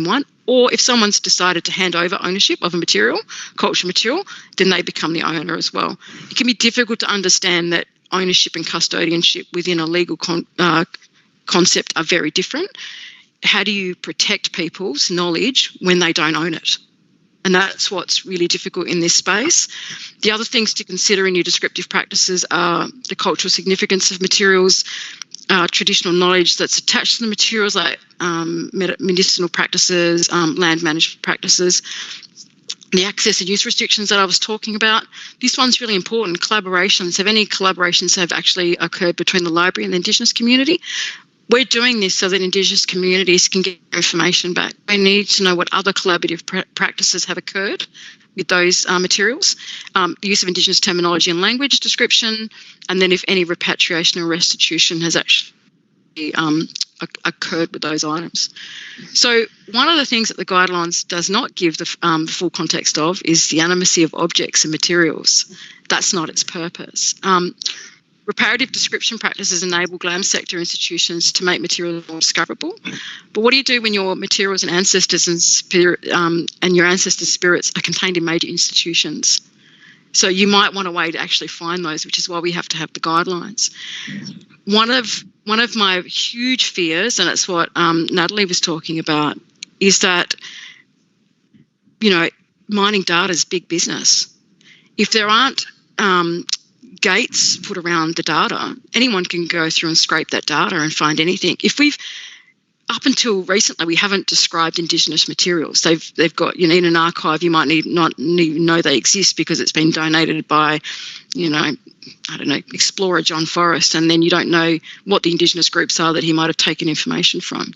one. Or if someone's decided to hand over ownership of a material, cultural material, then they become the owner as well. It can be difficult to understand that ownership and custodianship within a legal concept are very different. How do you protect people's knowledge when they don't own it? And that's what's really difficult in this space. The other things to consider in your descriptive practices are the cultural significance of materials, traditional knowledge that's attached to the materials, like medicinal practices, land management practices, the access and use restrictions that I was talking about. This one's really important. Collaborations. Have any collaborations have actually occurred between the library and the Indigenous community? We're doing this so that Indigenous communities can get information back. They need to know what other collaborative practices have occurred with those materials, the use of Indigenous terminology and language description, and then if any repatriation or restitution has actually occurred with those items. So one of the things that the guidelines does not give the full context of is the animacy of objects and materials. That's not its purpose. Reparative description practices enable GLAM sector institutions to make materials more discoverable. But what do you do when your materials and ancestors and your ancestors' spirits are contained in major institutions? So you might want a way to actually find those, which is why we have to have the guidelines. One of my huge fears, and it's what Natalie was talking about, is that, mining data is big business. If there aren't gates put around the data, anyone can go through and scrape that data and find anything. Up until recently, we haven't described Indigenous materials. They've got, you need an archive. You might not even know they exist because it's been donated by, explorer John Forrest, and then you don't know what the Indigenous groups are that he might have taken information from.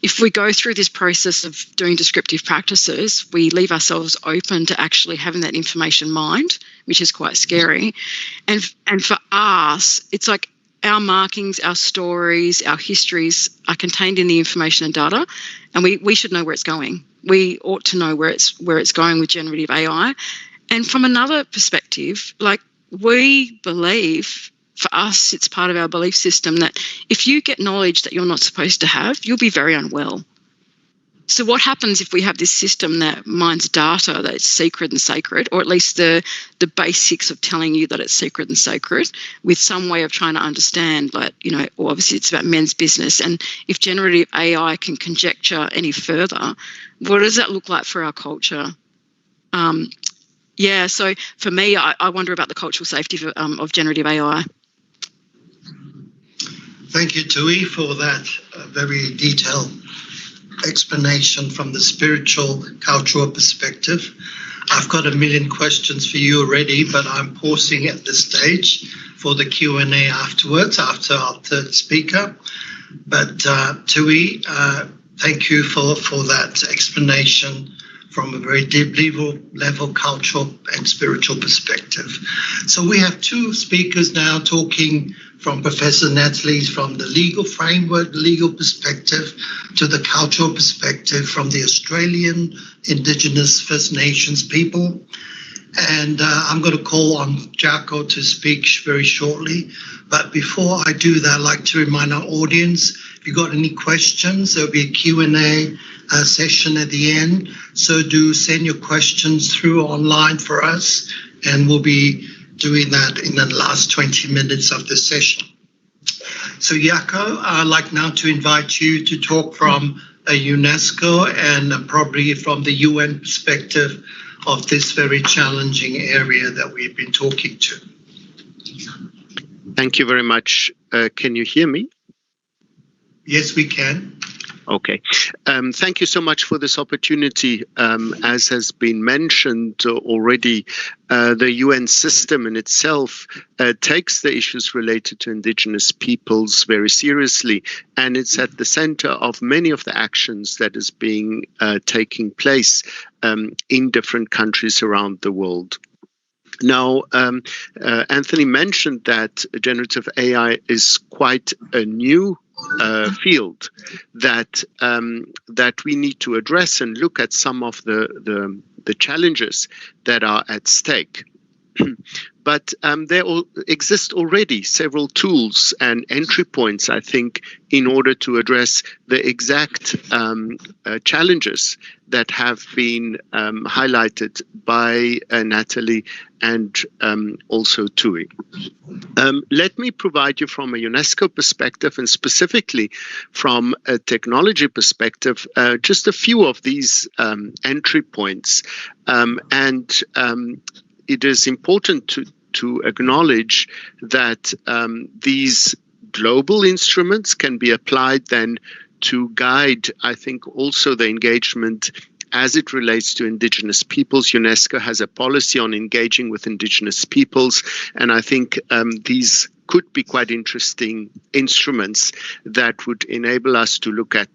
If we go through this process of doing descriptive practices, we leave ourselves open to actually having that information mined, which is quite scary. And for us, it's like our markings, our stories, our histories are contained in the information and data, and we should know where it's going. We ought to know where it's going with generative AI. And from another perspective, we believe, for us, it's part of our belief system that if you get knowledge that you're not supposed to have, you'll be very unwell. So what happens if we have this system that mines data that's secret and sacred, or at least the basics of telling you that it's secret and sacred, with some way of trying to understand, obviously it's about men's business. And if generative AI can conjecture any further, what does that look like for our culture? So for me, I wonder about the cultural safety of generative AI. Thank you, Toit, for that very detailed explanation from the spiritual, cultural perspective. I've got a million questions for you already, but I'm pausing at this stage for the Q&A afterwards, after our third speaker. But Toit, thank you for that explanation from a very deep level cultural and spiritual perspective. So we have two speakers now talking from Professor Natalie from the legal framework, legal perspective, to the cultural perspective from the Australian Indigenous First Nations people. And I'm going to call on Jaco to speak very shortly. But before I do that, I'd like to remind our audience, if you've got any questions, there'll be a Q&A session at the end. So do send your questions through online for us, and we'll be doing that in the last 20 minutes of the session. So Jaco, I'd like now to invite you to talk from a UNESCO and probably from the UN perspective of this very challenging area that we've been talking to. Thank you very much. Can you hear me? Yes, we can. Okay. Thank you so much for this opportunity. As has been mentioned already, the UN system in itself takes the issues related to Indigenous peoples very seriously, and it's at the center of many of the actions that is being taking place in different countries around the world. Now, Anthony mentioned that generative AI is quite a new field that we need to address and look at some of the challenges that are at stake. But there exist already several tools and entry points, I think, in order to address the exact challenges that have been highlighted by Natalie and also Toit. Let me provide you from a UNESCO perspective and specifically from a technology perspective, just a few of these entry points. It is important to acknowledge that these global instruments can be applied then to guide, I think, also the engagement as it relates to Indigenous peoples. UNESCO has a policy on engaging with Indigenous peoples, and I think these could be quite interesting instruments that would enable us to look at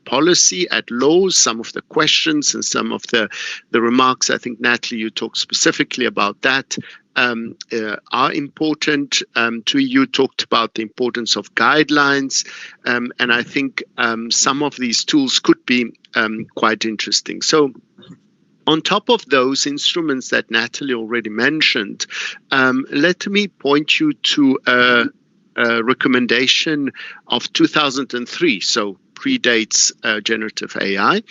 policy, at laws. Some of the questions and some of the remarks, I think, Natalie, you talked specifically about that, are important. You talked about the importance of guidelines, and I think some of these tools could be quite interesting. So on top of those instruments that Natalie already mentioned, let me point you to a recommendation of 2003, so predates generative AI,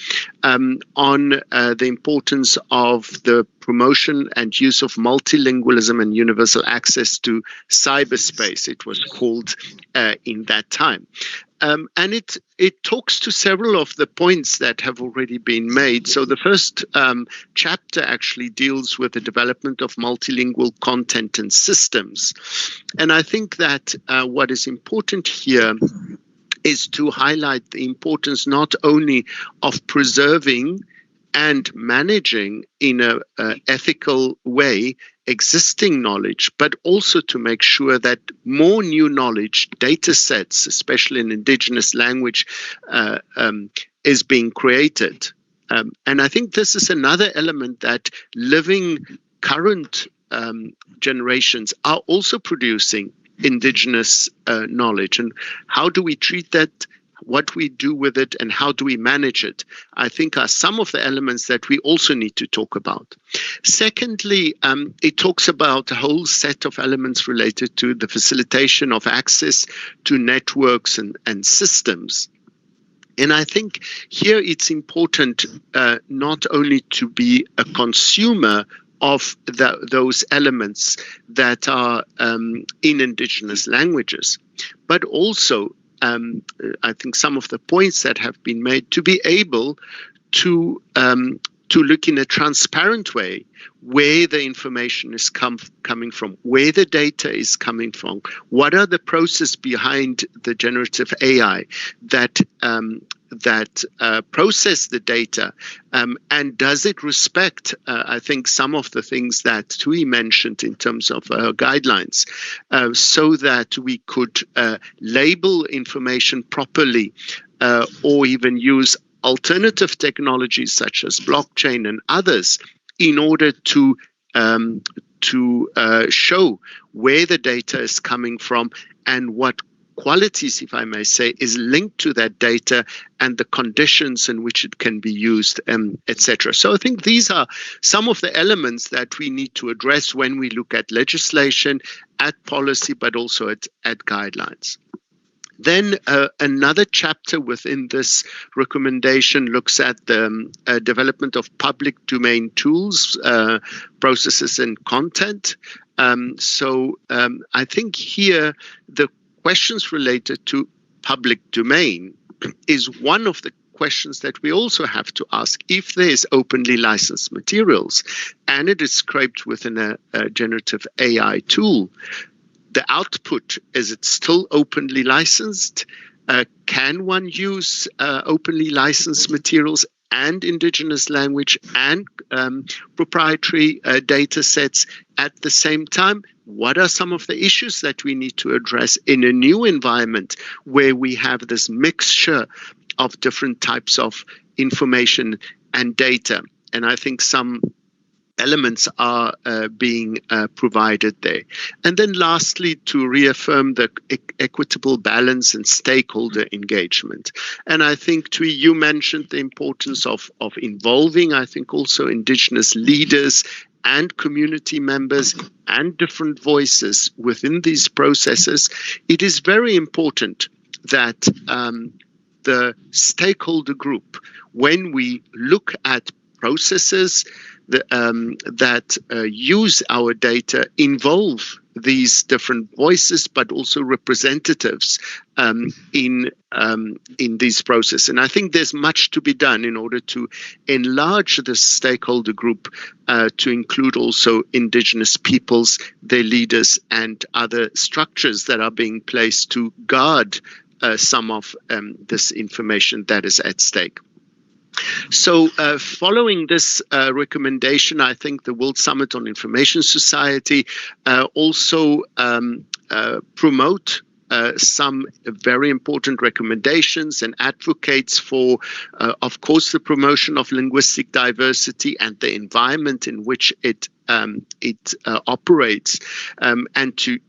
on the importance of the promotion and use of multilingualism and universal access to cyberspace, it was called in that time. And it talks to several of the points that have already been made. So the first chapter actually deals with the development of multilingual content and systems. And I think that what is important here is to highlight the importance not only of preserving and managing in a ethical way existing knowledge, but also to make sure that more new knowledge, data sets, especially in Indigenous language, is being created. And I think this is another element that living current generations are also producing Indigenous knowledge. And how do we treat that? What we do with it and how do we manage it, I think are some of the elements that we also need to talk about. Secondly, it talks about a whole set of elements related to the facilitation of access to networks and systems. And I think here it's important not only to be a consumer of those elements that are in Indigenous languages, but also I think some of the points that have been made, to be able to look in a transparent way where the information is coming from, where the data is coming from, what are the processes behind the generative AI that process the data, and does it respect, I think, some of the things that Toit mentioned in terms of guidelines, so that we could label information properly, or even use alternative technologies such as blockchain and others in order to show where the data is coming from and what qualities, if I may say, is linked to that data and the conditions in which it can be used, etc. So I think these are some of the elements that we need to address when we look at legislation, at policy, but also at guidelines. Then another chapter within this recommendation looks at the development of public domain tools, processes and content. So I think here the questions related to public domain is one of the questions that we also have to ask. If there is openly licensed materials and it is scraped within a generative AI tool, the output, is it still openly licensed? Can one use openly licensed materials and Indigenous language and proprietary data sets at the same time? What are some of the issues that we need to address in a new environment where we have this mixture of different types of information and data? And I think some elements are being provided there. And then lastly, to reaffirm the equitable balance and stakeholder engagement. And I think, Toit, you mentioned the importance of involving, I think, also Indigenous leaders and community members and different voices within these processes. It is very important that the stakeholder group, when we look at processes that use our data, involve these different voices, but also representatives in these processes. And I think there's much to be done in order to enlarge the stakeholder group to include also Indigenous peoples, their leaders, and other structures that are being placed to guard some of this information that is at stake. So following this recommendation, I think the World Summit on Information Society also promote some very important recommendations and advocates for, of course, the promotion of linguistic diversity and the environment in which it operates, and to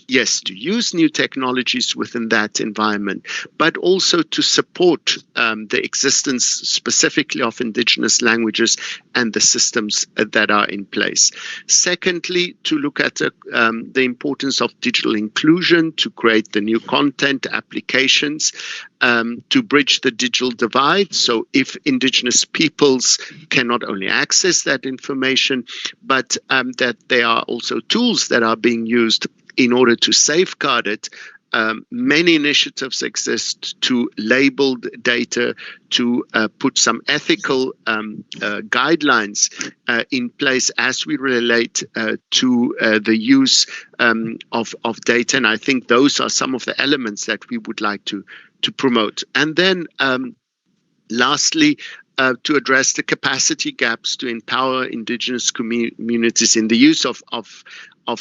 use new technologies within that environment, but also to support the existence specifically of Indigenous languages and the systems that are in place. Secondly, to look at the importance of digital inclusion, to create the new content applications, to bridge the digital divide. So if Indigenous peoples can not only access that information, but that there are also tools that are being used in order to safeguard it. Many initiatives exist to label data, to put some ethical guidelines in place as we relate to the use of data. And I think those are some of the elements that we would like to promote. And then lastly, to address the capacity gaps to empower Indigenous communities in the use of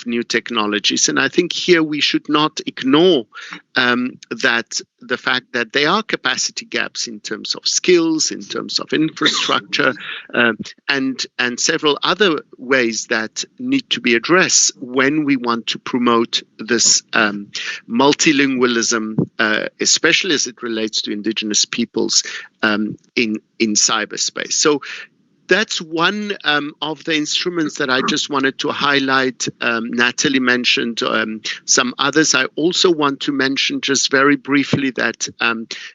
new technologies. And I think here we should not ignore that the fact that there are capacity gaps in terms of skills, in terms of infrastructure, and several other ways that need to be addressed when we want to promote this multilingualism, especially as it relates to Indigenous peoples in cyberspace. So that's one of the instruments that I just wanted to highlight. Natalie mentioned some others. I also want to mention just very briefly that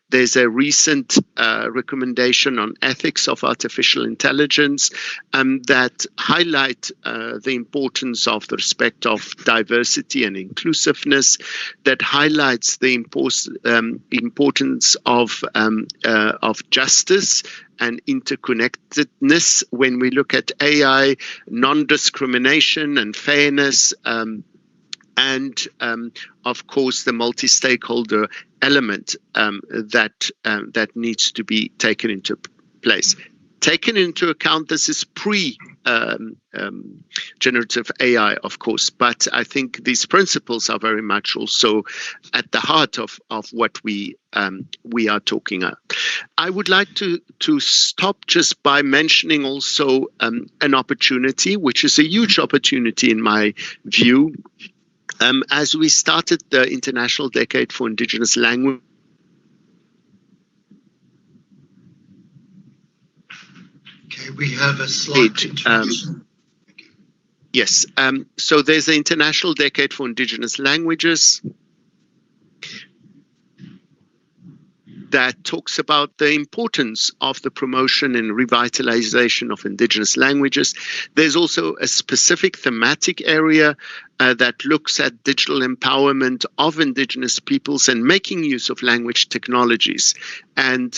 there's a recent recommendation on ethics of artificial intelligence that highlight the importance of the respect of diversity and inclusiveness, that highlights the importance of justice and interconnectedness when we look at AI, non-discrimination and fairness, and of course the multi-stakeholder element that needs to be taken into place. Taken into account, this is pre-generative AI, of course, but I think these principles are very much also at the heart of what we are talking about. I would like to stop just by mentioning also an opportunity, which is a huge opportunity in my view. As we started the International Decade for Indigenous Language, we have a slight interruption. Yes, so there's the International Decade for Indigenous Languages that talks about the importance of the promotion and revitalization of Indigenous languages. There's also a specific thematic area that looks at digital empowerment of Indigenous peoples and making use of language technologies. And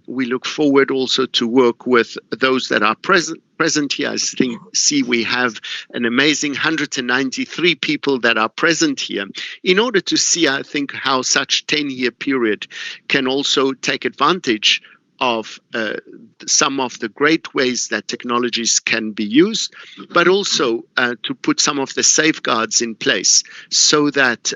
we look forward also to work with those that are present here. I see we have an amazing 193 people that are present here in order to see, I think, how such 10-year period can also take advantage of some of the great ways that technologies can be used, but also to put some of the safeguards in place so that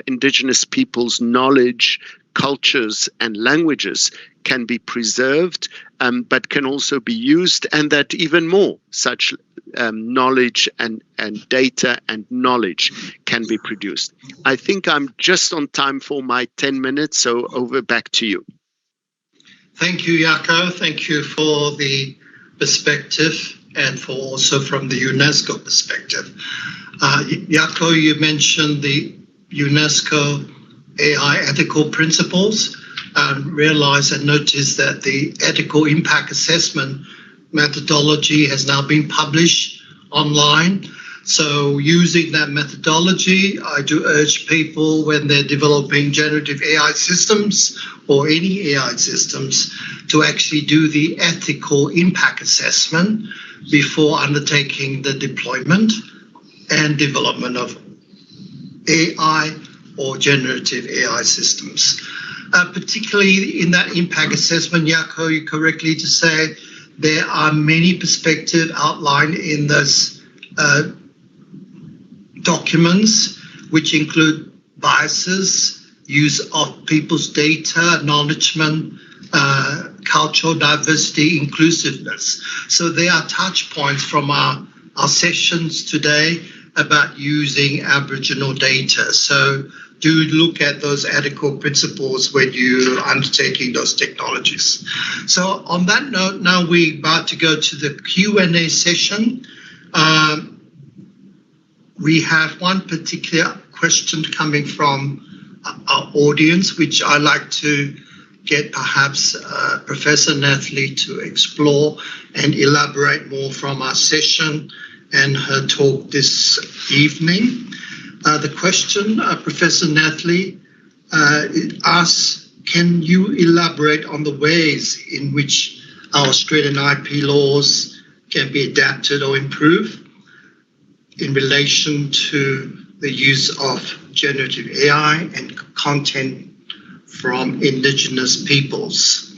Indigenous people's knowledge, cultures and languages can be preserved, but can also be used, and that even more such knowledge and data and knowledge can be produced. I think I'm just on time for my 10 minutes, so over back to you. Thank you, Jaco. Thank you for the perspective and for also from the UNESCO perspective. Jaco, you mentioned the UNESCO AI ethical principles. Realize and notice that the ethical impact assessment methodology has now been published online. So using that methodology, I do urge people when they're developing generative AI systems or any AI systems to actually do the ethical impact assessment before undertaking the deployment and development of AI or generative AI systems. particularly in that impact assessment, Jaco, you correctly to say there are many perspectives outlined in those documents, which include biases, use of people's data, acknowledgement, cultural diversity, inclusiveness. So there are touch points from our sessions today about using Aboriginal data. So do look at those ethical principles when you're undertaking those technologies. So on that note, now we're about to go to the Q&A session. We have one particular question coming from our audience, which I'd like to get perhaps Professor Natalie to explore and elaborate more from our session and her talk this evening. The question, Professor Natalie, asks, can you elaborate on the ways in which our Australian IP laws can be adapted or improved in relation to the use of generative AI and content from Indigenous peoples?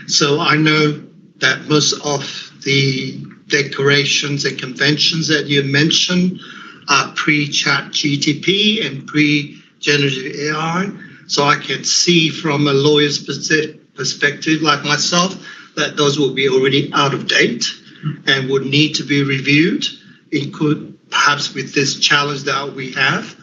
So I know that most of the declarations and conventions that you mentioned are pre-chat GTP and pre-generative AI. So I can see from a lawyer's perspective like myself that those will be already out of date and would need to be reviewed, include perhaps with this challenge that we have,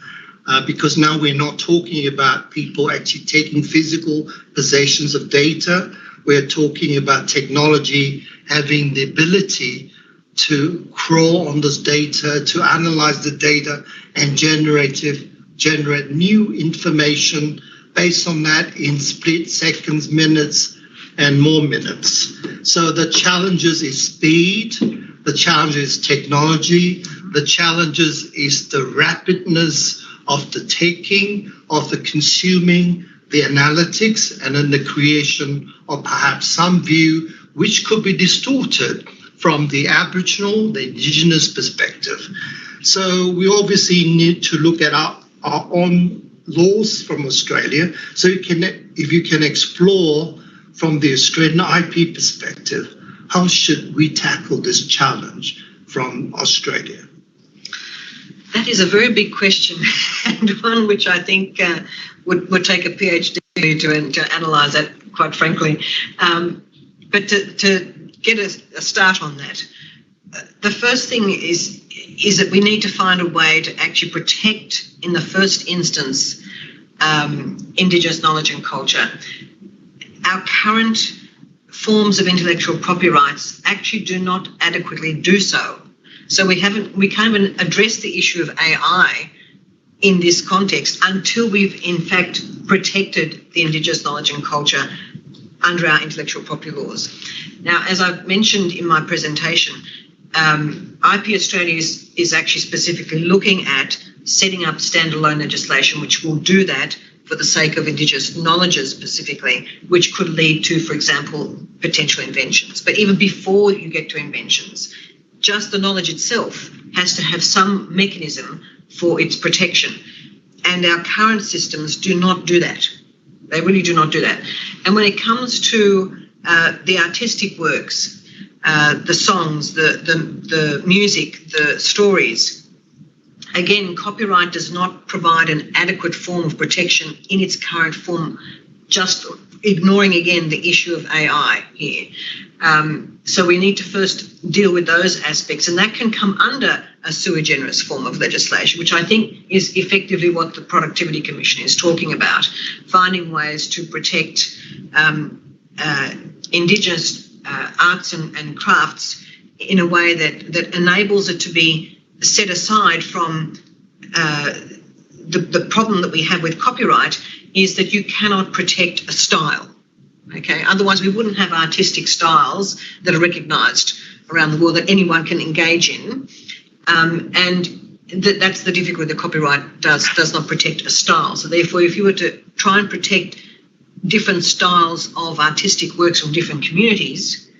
because now we're not talking about people actually taking physical possessions of data. We're talking about technology having the ability to crawl on this data, to analyze the data and generate new information based on that in split seconds, minutes, and more minutes. So the challenges is speed, the challenge is technology, the challenges is the rapidness of the taking, of the consuming, the analytics, and then the creation of perhaps some view which could be distorted from the Aboriginal, the Indigenous perspective. So we obviously need to look at our own laws from Australia. So if you can explore from the Australian IP perspective, how should we tackle this challenge from Australia? That is a very big question and one which I think would take a PhD to analyse that, quite frankly. But to get a start on that, the first thing is that we need to find a way to actually protect, in the first instance, Indigenous knowledge and culture. Our current forms of intellectual property rights actually do not adequately do so. So we can't even address the issue of AI in this context until we've in fact protected the Indigenous knowledge and culture under our intellectual property laws. Now, as I've mentioned in my presentation, IP Australia is actually specifically looking at setting up standalone legislation which will do that for the sake of Indigenous knowledges specifically, which could lead to, for example, potential inventions. But even before you get to inventions, just the knowledge itself has to have some mechanism for its protection. And our current systems do not do that. They really do not do that. And when it comes to the artistic works, the songs, the music, the stories, again, copyright does not provide an adequate form of protection in its current form, just ignoring again the issue of AI here. So we need to first deal with those aspects, and that can come under a sui generis form of legislation, which I think is effectively what the Productivity Commission is talking about, finding ways to protect Indigenous arts and crafts in a way that enables it to be set aside from the problem that we have with copyright is that you cannot protect a style. Okay, otherwise we wouldn't have artistic styles that are recognised around the world that anyone can engage in, and that's the difficulty. The copyright does not protect a style. So therefore, if you were to try and protect different styles of artistic works from different communities,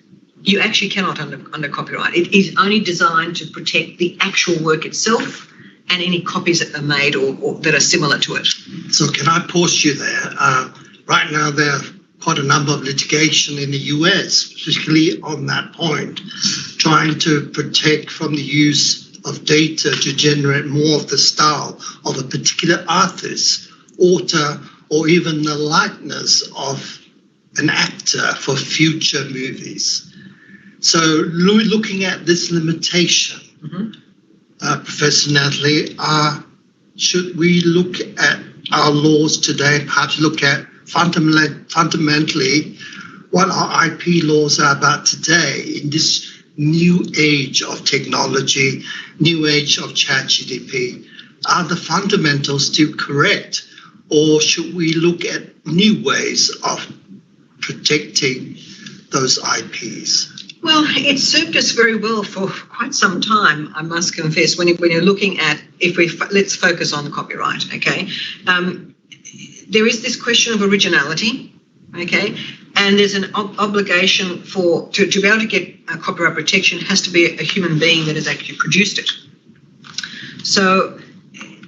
you actually cannot under copyright. It is only designed to protect the actual work itself and any copies that are made or that are similar to it. So can I pause you there? right now there are quite a number of litigation in the US, particularly on that point, trying to protect from the use of data to generate more of the style of a particular artist, author, or even the likeness of an actor for future movies. So looking at this limitation, Professor Natalie, should we look at our laws today, perhaps look at fundamentally what our IP laws are about today in this new age of technology, new age of ChatGPT? Are the fundamentals still correct, or should we look at new ways of protecting those IPs? Well, it's served us very well for quite some time, I must confess, when you're looking at, let's focus on the copyright, okay? There is this question of originality, okay? And there's an obligation to be able to get copyright protection has to be a human being that has actually produced it. So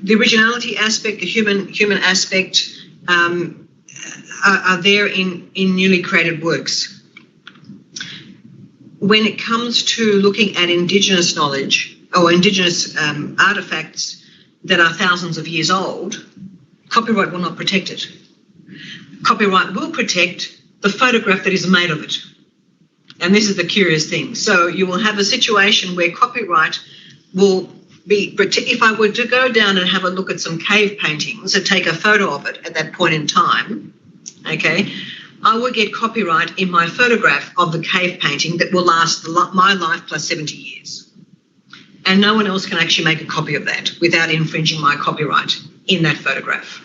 the originality aspect, the human aspect are there in newly created works. When it comes to looking at Indigenous knowledge or Indigenous artefacts that are thousands of years old, copyright will not protect it. Copyright will protect the photograph that is made of it. And this is the curious thing. So you will have a situation where copyright will be, if I were to go down and have a look at some cave paintings and take a photo of it at that point in time, okay, I will get copyright in my photograph of the cave painting that will last my life plus 70 years. And no one else can actually make a copy of that without infringing my copyright in that photograph.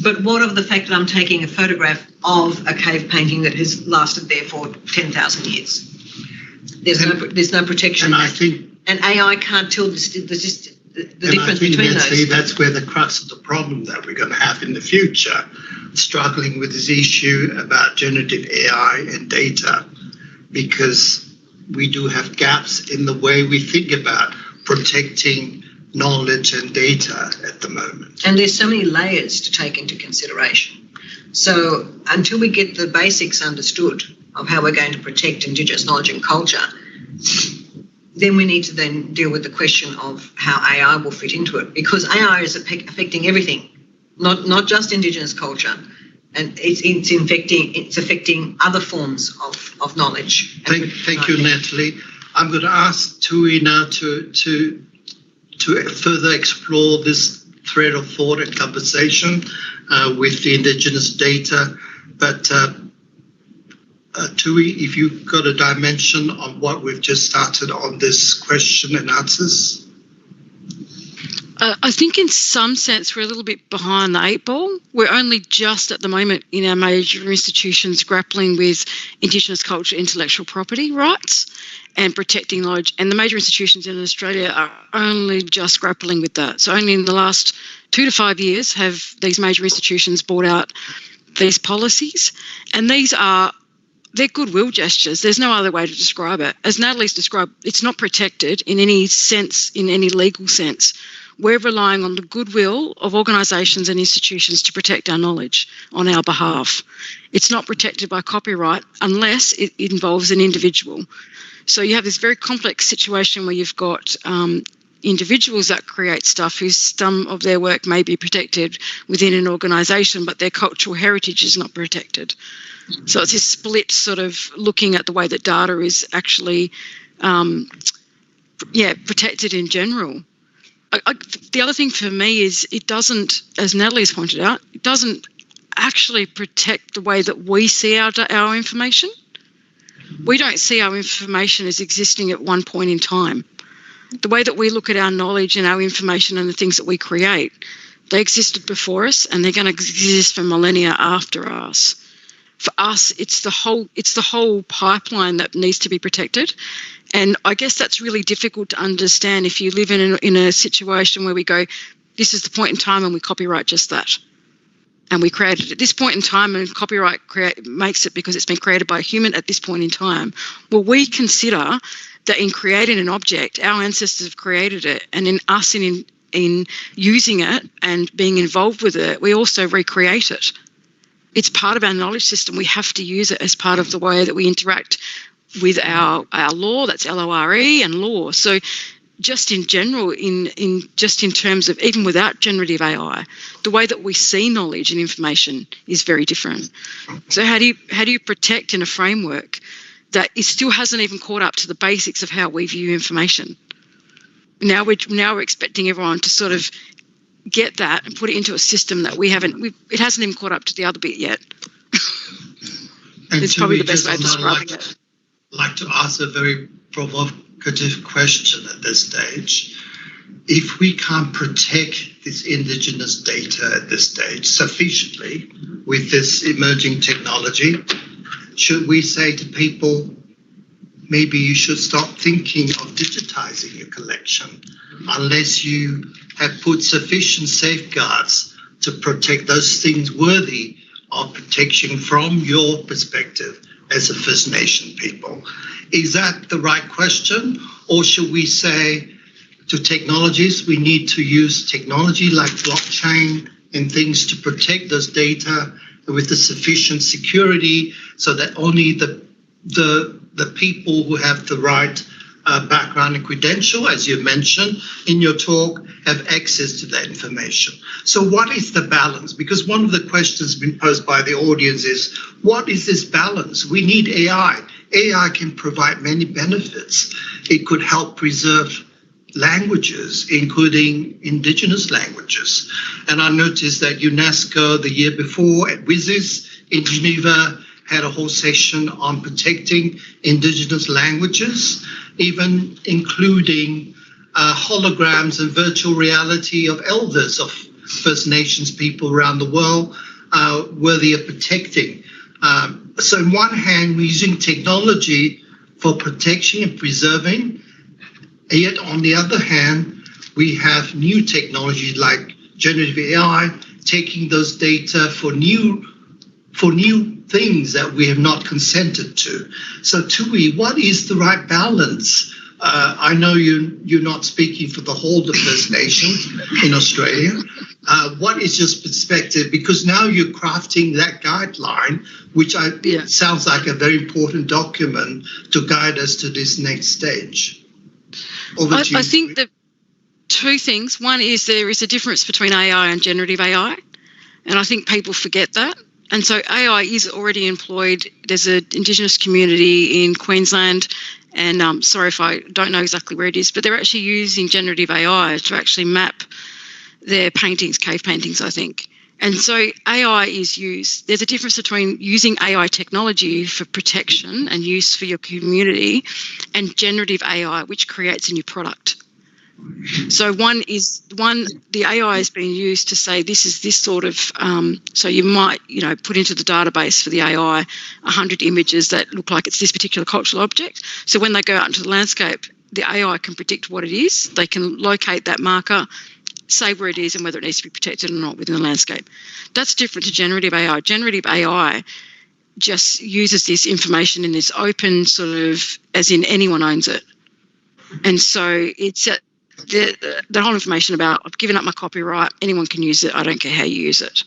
But what of the fact that I'm taking a photograph of a cave painting that has lasted there for 10,000 years? There's no protection. And AI can't tell the difference between those. That's where the crux of the problem that we're going to have in the future, struggling with this issue about generative AI and data, because we do have gaps in the way we think about protecting knowledge and data at the moment. And there's so many layers to take into consideration. So until we get the basics understood of how we're going to protect Indigenous knowledge and culture, then we need to then deal with the question of how AI will fit into it, because AI is affecting everything, not just Indigenous culture, and it's affecting other forms of knowledge. Thank you, Natalie. I'm going to ask Toit now to further explore this thread of thought and conversation with the Indigenous data. But Toit, if you've got a dimension on what we've just started on this question and answers. I think in some sense we're a little bit behind the eight ball. We're only just at the moment in our major institutions grappling with Indigenous culture, intellectual property rights and protecting knowledge. And the major institutions in Australia are only just grappling with that. So only in the last 2 to 5 years have these major institutions brought out these policies. And they're goodwill gestures. There's no other way to describe it. As Natalie's described, it's not protected in any sense, in any legal sense. We're relying on the goodwill of organisations and institutions to protect our knowledge on our behalf. It's not protected by copyright unless it involves an individual. So you have this very complex situation where you've got individuals that create stuff whose some of their work may be protected within an organisation, but their cultural heritage is not protected. So it's this split sort of looking at the way that data is actually protected in general. The other thing for me is it doesn't, as Natalie's pointed out, it doesn't actually protect the way that we see our information. We don't see our information as existing at one point in time. The way that we look at our knowledge and our information and the things that we create, they existed before us and they're going to exist for millennia after us. For us, it's the whole pipeline that needs to be protected. And I guess that's really difficult to understand if you live in a situation where we go, this is the point in time and we copyright just that. And we created it at this point in time and copyright makes it because it's been created by a human at this point in time. Well, we consider that in creating an object, our ancestors have created it, and in us in using it and being involved with it, we also recreate it. It's part of our knowledge system. We have to use it as part of the way that we interact with our law. That's LORE and law. So just in general, in terms of even without generative AI, the way that we see knowledge and information is very different. So how do you protect in a framework that it still hasn't even caught up to the basics of how we view information? Now we're expecting everyone to sort of get that and put it into a system that it hasn't even caught up to the other bit yet. It's probably the best way of describing it. I'd like to ask a very provocative question at this stage. If we can't protect this Indigenous data at this stage sufficiently with this emerging technology, should we say to people, maybe you should stop thinking of digitizing your collection unless you have put sufficient safeguards to protect those things worthy of protection from your perspective as a First Nation people? Is that the right question? Or should we say to technologies, we need to use technology like blockchain and things to protect those data with the sufficient security so that only the people who have the right background and credential, as you mentioned in your talk, have access to that information. So what is the balance? Because one of the questions been posed by the audience is, what is this balance? We need AI. AI can provide many benefits. It could help preserve languages, including Indigenous languages. And I noticed that UNESCO the year before at WSIS in Geneva had a whole session on protecting Indigenous languages, even including holograms and virtual reality of elders of First Nations people around the world worthy of protecting. So on one hand, we're using technology for protection and preserving, yet on the other hand, we have new technology like generative AI taking those data for new things that we have not consented to. So Tui, what is the right balance? I know you're not speaking for the whole of the First Nations in Australia. What is your perspective? Because now you're crafting that guideline, which it sounds like a very important document to guide us to this next stage. I think that two things. One is there is a difference between AI and generative AI, and I think people forget that. And so AI is already employed. There's an Indigenous community in Queensland, and sorry if I don't know exactly where it is, but they're actually using generative AI to actually map their paintings, cave paintings, I think. And so AI is used. There's a difference between using AI technology for protection and use for your community and generative AI, which creates a new product. So the AI is being used to say this is this sort of, so you might, put into the database for the AI 100 images that look like it's this particular cultural object. So when they go out into the landscape, the AI can predict what it is. They can locate that marker, say where it is and whether it needs to be protected or not within the landscape. That's different to generative AI. Generative AI just uses this information in this open sort of, as in anyone owns it. And so it's the whole information about I've given up my copyright, anyone can use it, I don't care how you use it.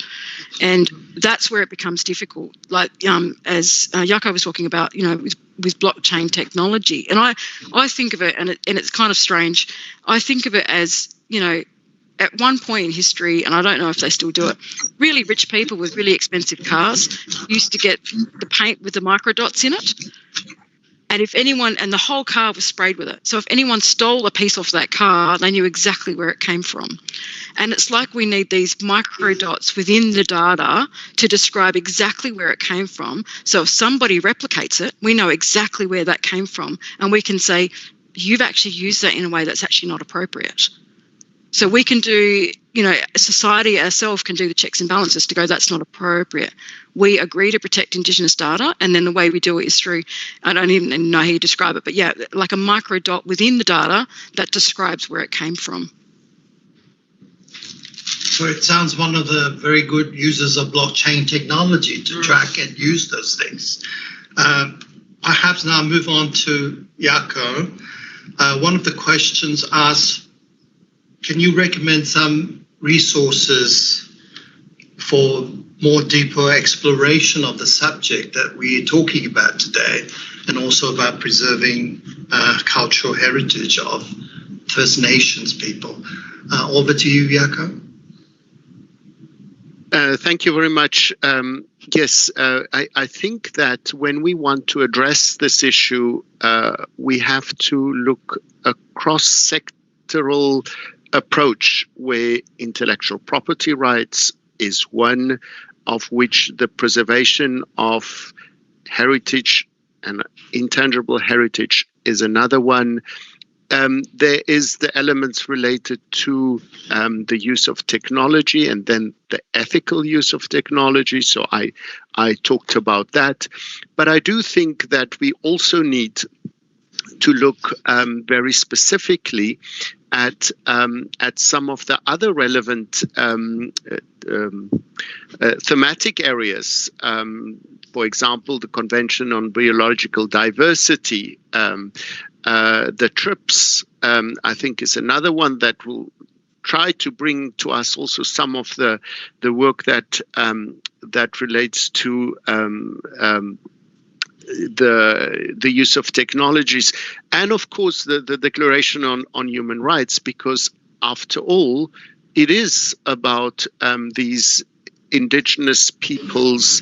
And that's where it becomes difficult. Like as Jaco was talking about, with blockchain technology. And I think of it, and it's kind of strange, I think of it as, at one point in history, and I don't know if they still do it, really rich people with really expensive cars used to get the paint with the microdots in it. And if anyone, and the whole car was sprayed with it. So if anyone stole a piece off that car, they knew exactly where it came from. And it's like we need these microdots within the data to describe exactly where it came from. So if somebody replicates it, we know exactly where that came from. And we can say, you've actually used that in a way that's actually not appropriate. So we can do, society ourselves can do the checks and balances to go, that's not appropriate. We agree to protect Indigenous data, and then the way we do it is through, I don't even know how you describe it, but yeah, like a micro dot within the data that describes where it came from. So it sounds one of the very good users of blockchain technology to track and use those things. Perhaps now move on to Jaco. One of the questions asks, can you recommend some resources for more deeper exploration of the subject that we're talking about today, and also about preserving cultural heritage of First Nations people. Over to you, Jaco. Thank you very much. Yes, I think that when we want to address this issue, we have to look across sectoral approach where intellectual property rights is one, of which the preservation of heritage and intangible heritage is another one. There is the elements related to the use of technology and then the ethical use of technology. So I talked about that. But I do think that we also need to look very specifically at some of the other relevant thematic areas. For example, the Convention on Biological Diversity, the TRIPS, I think, is another one that will try to bring to us also some of the work that relates to the use of technologies, and of course the Declaration on Human Rights, because after all, it is about these Indigenous peoples'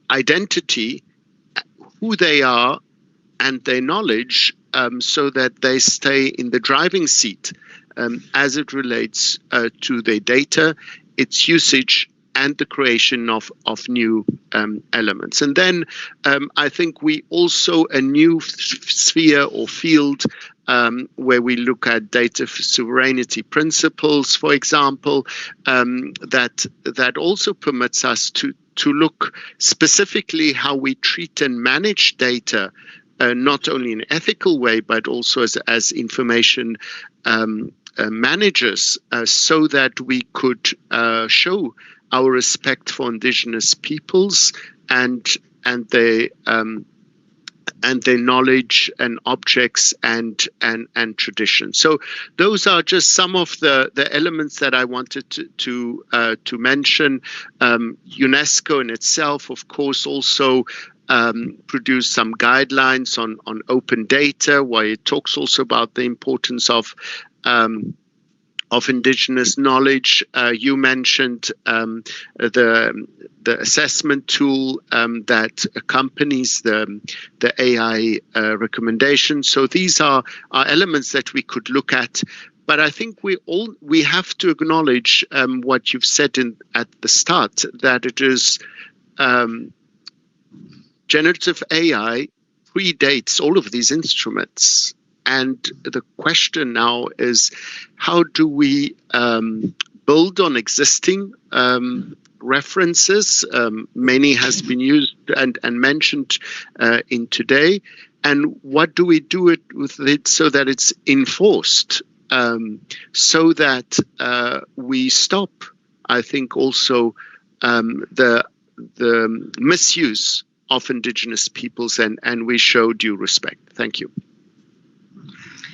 identity, who they are, and their knowledge, so that they stay in the driving seat as it relates to their data, its usage, and the creation of new elements. And then I think we also a new sphere or field where we look at data sovereignty principles, for example, that also permits us to look specifically how we treat and manage data, not only in an ethical way, but also as information managers, so that we could show our respect for Indigenous peoples and their knowledge and objects and traditions. So those are just some of the elements that I wanted to mention. UNESCO in itself, of course, also produced some guidelines on open data, where it talks also about the importance of Indigenous knowledge. You mentioned the assessment tool that accompanies the AI recommendation. So these are elements that we could look at. But I think we have to acknowledge what you've said at the start, that it is generative AI predates all of these instruments. And the question now is, how do we build on existing references? Many has been used and mentioned in today. And what do we do with it so that it's enforced, so that we stop, I think, also the misuse of Indigenous peoples, and we show due respect. Thank you.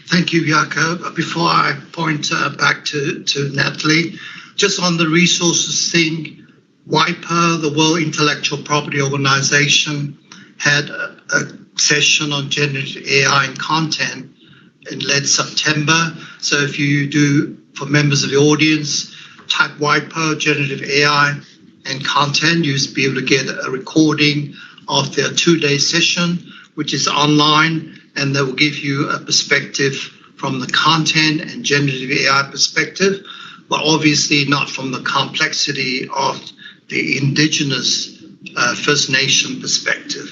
Thank you, Jaco. Before I point back to Natalie, just on the resources thing, WIPO, the World Intellectual Property Organization, had a session on generative AI and content in late September. So if you do, for members of the audience, type WIPO, generative AI and content, you'll be able to get a recording of their 2-day session, which is online, and that will give you a perspective from the content and generative AI perspective, but obviously not from the complexity of the Indigenous First Nation perspective.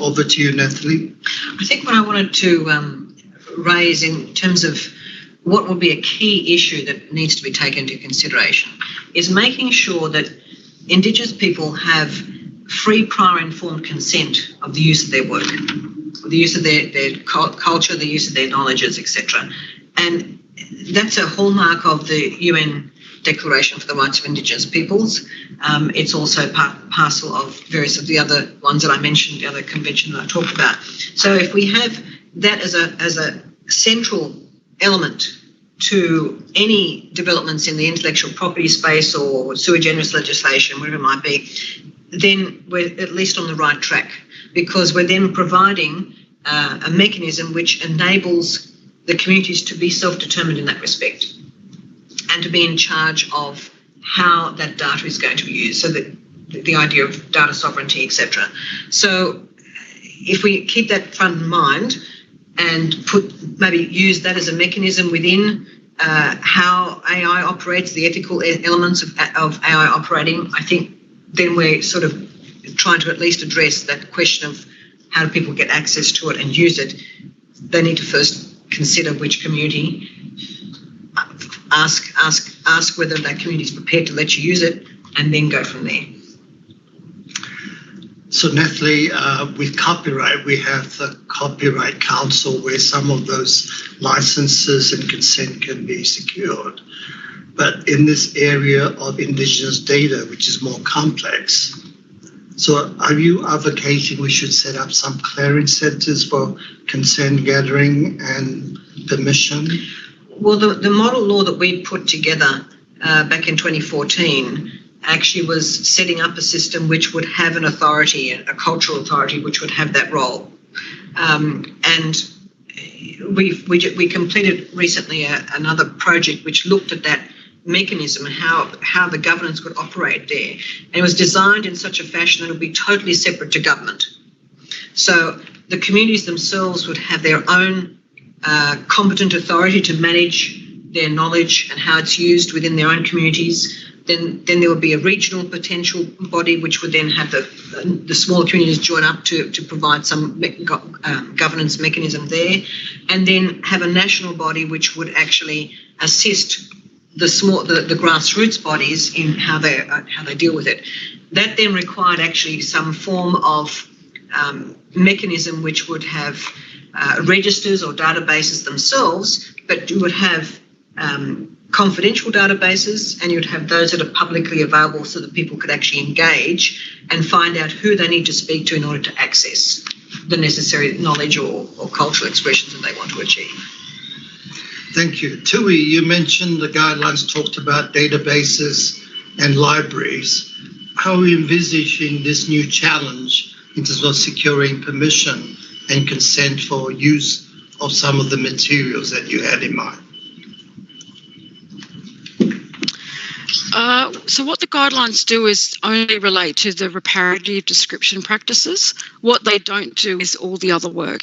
Over to you, Natalie. I think what I wanted to raise in terms of what will be a key issue that needs to be taken into consideration is making sure that Indigenous people have free prior informed consent of the use of their work, the use of their culture, the use of their knowledges, etc. And that's a hallmark of the UN Declaration for the Rights of Indigenous Peoples. It's also parcel of various of the other ones that I mentioned, the other convention that I talked about. So if we have that as a central element to any developments in the intellectual property space or sui generis legislation, whatever it might be, then we're at least on the right track, because we're then providing a mechanism which enables the communities to be self-determined in that respect and to be in charge of how that data is going to be used. So that the idea of data sovereignty, etc. So if we keep that front in mind and maybe use that as a mechanism within how AI operates, the ethical elements of AI operating, I think then we're sort of trying to at least address that question of how do people get access to it and use it. They need to first consider which community, ask whether that community is prepared to let you use it, and then go from there. So Natalie, with copyright, we have the Copyright Council where some of those licenses and consent can be secured. But in this area of Indigenous data, which is more complex, so are you advocating we should set up some clearing centres for consent gathering and permission? Well, the model law that we put together back in 2014 actually was setting up a system which would have an authority, a cultural authority, which would have that role. And we completed recently another project which looked at that mechanism and how the governance would operate there. And it was designed in such a fashion that it would be totally separate to government. So the communities themselves would have their own competent authority to manage their knowledge and how it's used within their own communities. Then there would be a regional potential body which would then have the smaller communities join up to provide some governance mechanism there, and then have a national body which would actually assist the grassroots bodies in how they deal with it. That then required actually some form of mechanism which would have registers or databases themselves, but you would have confidential databases, and you'd have those that are publicly available so that people could actually engage and find out who they need to speak to in order to access the necessary knowledge or cultural expressions that they want to achieve. Thank you. Tui, you mentioned the guidelines talked about databases and libraries. How are you envisaging this new challenge in terms of securing permission and consent for use of some of the materials that you had in mind? So what the guidelines do is only relate to the reparative description practices. What they don't do is all the other work.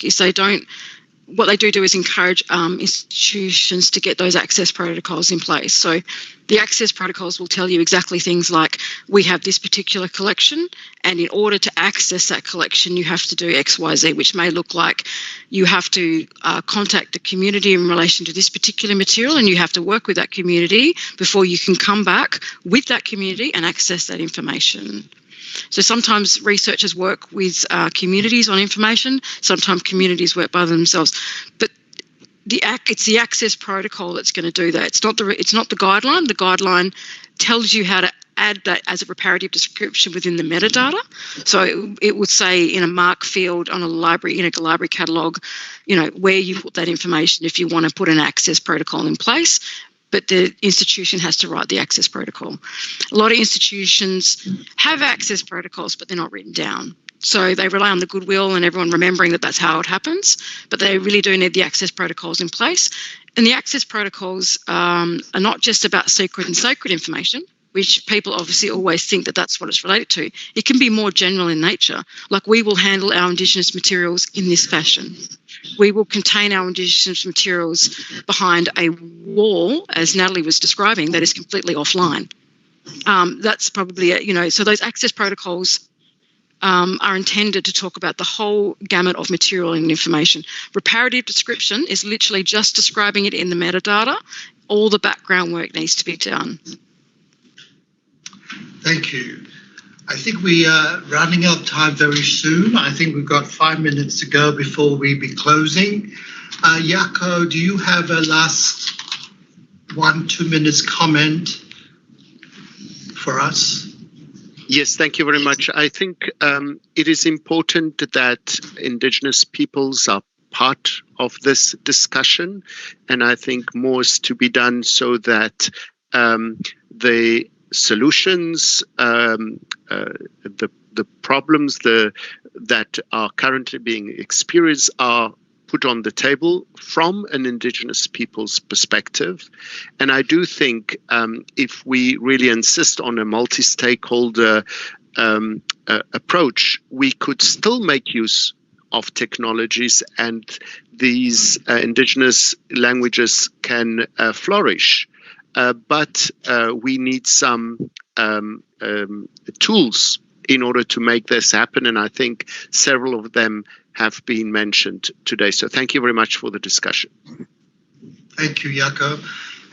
What they do is encourage institutions to get those access protocols in place. So the access protocols will tell you exactly things like, we have this particular collection, and in order to access that collection, you have to do X, Y, Z, which may look like you have to contact the community in relation to this particular material, and you have to work with that community before you can come back with that community and access that information. So sometimes researchers work with communities on information, sometimes communities work by themselves. But it's the access protocol that's going to do that. It's not the guideline. The guideline tells you how to add that as a reparative description within the metadata. So it would say in a mark field on a library, in a library catalogue, where you put that information if you want to put an access protocol in place. But the institution has to write the access protocol. A lot of institutions have access protocols, but they're not written down. So they rely on the goodwill and everyone remembering that that's how it happens, but they really do need the access protocols in place. And the access protocols are not just about secret and sacred information, which people obviously always think that that's what it's related to. It can be more general in nature, like we will handle our Indigenous materials in this fashion. We will contain our Indigenous materials behind a wall, as Natalie was describing, that is completely offline. That's probably it, so those access protocols are intended to talk about the whole gamut of material and information. Reparative description is literally just describing it in the metadata. All the background work needs to be done. Thank you. I think we are running out of time very soon. I think we've got 5 minutes to go before we be closing. Jaco, do you have a last 1-2 minutes comment for us? Yes, thank you very much. I think it is important that Indigenous peoples are part of this discussion, and I think more is to be done so that the solutions, the problems that are currently being experienced are put on the table from an Indigenous people's perspective. And I do think if we really insist on a multi-stakeholder approach, we could still make use of technologies, and these Indigenous languages can flourish. But we need some tools in order to make this happen, and I think several of them have been mentioned today. So thank you very much for the discussion. Thank you, Jaco.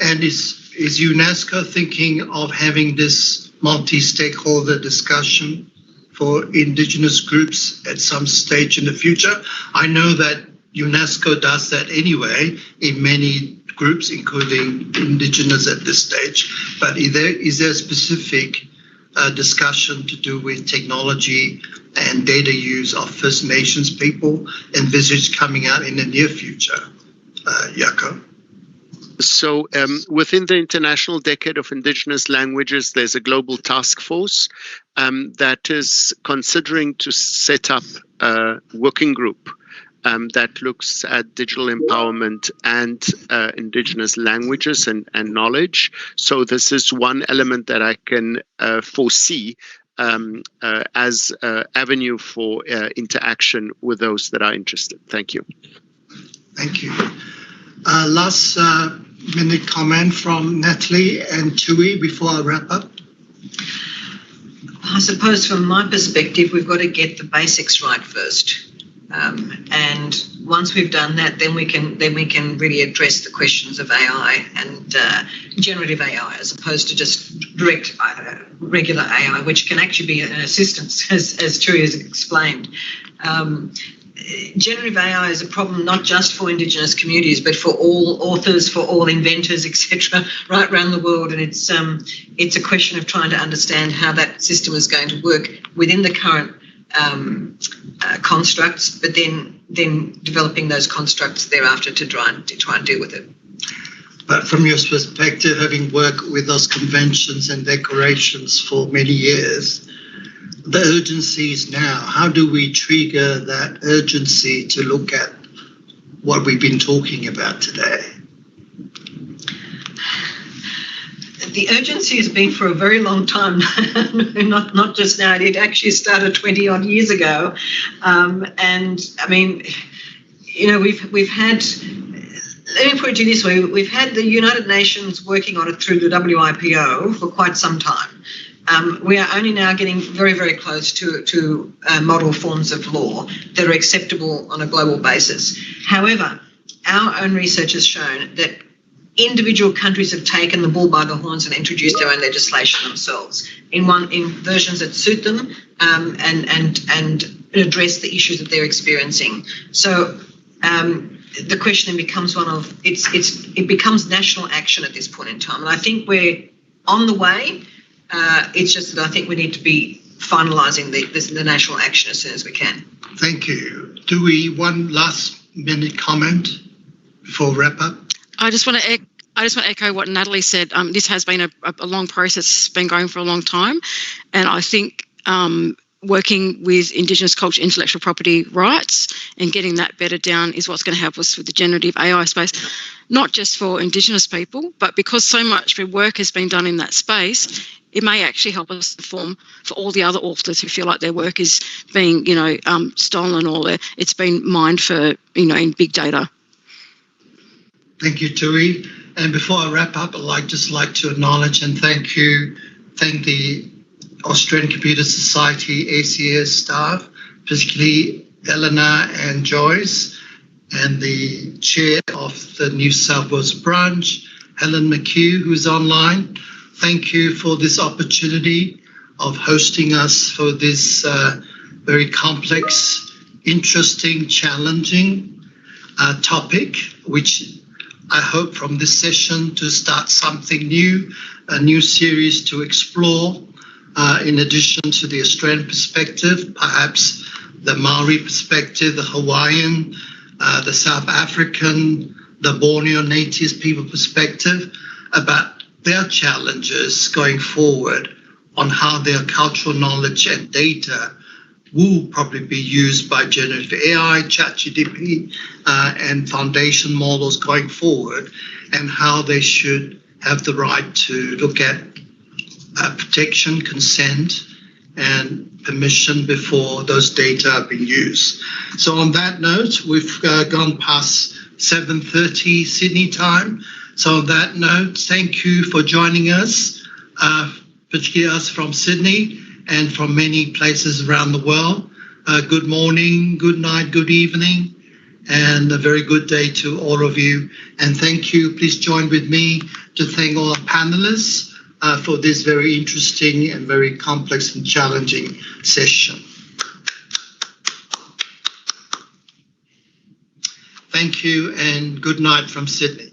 And is UNESCO thinking of having this multi-stakeholder discussion for Indigenous groups at some stage in the future? I know that UNESCO does that anyway in many groups, including Indigenous at this stage. But is there a specific discussion to do with technology and data use of First Nations people envisaged coming out in the near future, Jaco? So within the International Decade of Indigenous Languages, there's a global task force that is considering to set up a working group that looks at digital empowerment and Indigenous languages and knowledge. So this is one element that I can foresee as an avenue for interaction with those that are interested. Thank you. Thank you. Last minute comment from Natalie and Toit before I wrap up. I suppose from my perspective, we've got to get the basics right first. And once we've done that, then we can really address the questions of AI and generative AI, as opposed to just direct regular AI, which can actually be an assistance, as Tui has explained. Generative AI is a problem not just for Indigenous communities, but for all authors, for all inventors, etc., right around the world. And it's a question of trying to understand how that system is going to work within the current constructs, but then developing those constructs thereafter to try and deal with it. But from your perspective, having worked with those conventions and declarations for many years, the urgency is now. How do we trigger that urgency to look at what we've been talking about today? The urgency has been for a very long time, not just now. It actually started 20 odd years ago, and I mean, we've had. Let me put it this way: we've had the United Nations working on it through the WIPO for quite some time. We are only now getting very, very close to model forms of law that are acceptable on a global basis. However, our own research has shown that individual countries have taken the bull by the horns and introduced their own legislation themselves in versions that suit them and address the issues that they're experiencing. So the question then becomes one of it becomes national action at this point in time, and I think we're on the way. It's just that I think we need to be finalising the national action as soon as we can. Thank you. Do we one last minute comment before wrap up? I just want to echo what Natalie said. This has been a long process. It's been going for a long time, and I think working with Indigenous culture, intellectual property rights, and getting that better down is what's going to help us with the generative AI space, not just for Indigenous people, but because so much work has been done in that space, it may actually help us inform for all the other authors who feel like their work is being, stolen or it's been mined for, in big data. Thank you, Tui. And before I wrap up, I'd just like to acknowledge and thank the Australian Computer Society ACS staff, particularly Eleanor and Joyce, and the chair of the New South Wales branch, Helen McHugh, who's online. Thank you for this opportunity of hosting us for this very complex, interesting, challenging topic, which I hope from this session to start something new, a new series to explore, in addition to the Australian perspective, perhaps the Maori perspective, the Hawaiian the South African, the Borneo Natives people perspective about their challenges going forward on how their cultural knowledge and data will probably be used by generative AI, ChatGPT, and foundation models going forward, and how they should have the right to look at protection, consent, and permission before those data are being used. So on that note, we've gone past 7:30 Sydney time. So on that note, thank you for joining us, particularly us from Sydney and from many places around the world. Good morning, good night, good evening, and a very good day to all of you. And thank you. Please join with me to thank all our panelists for this very interesting and very complex and challenging session. Thank you and good night from Sydney.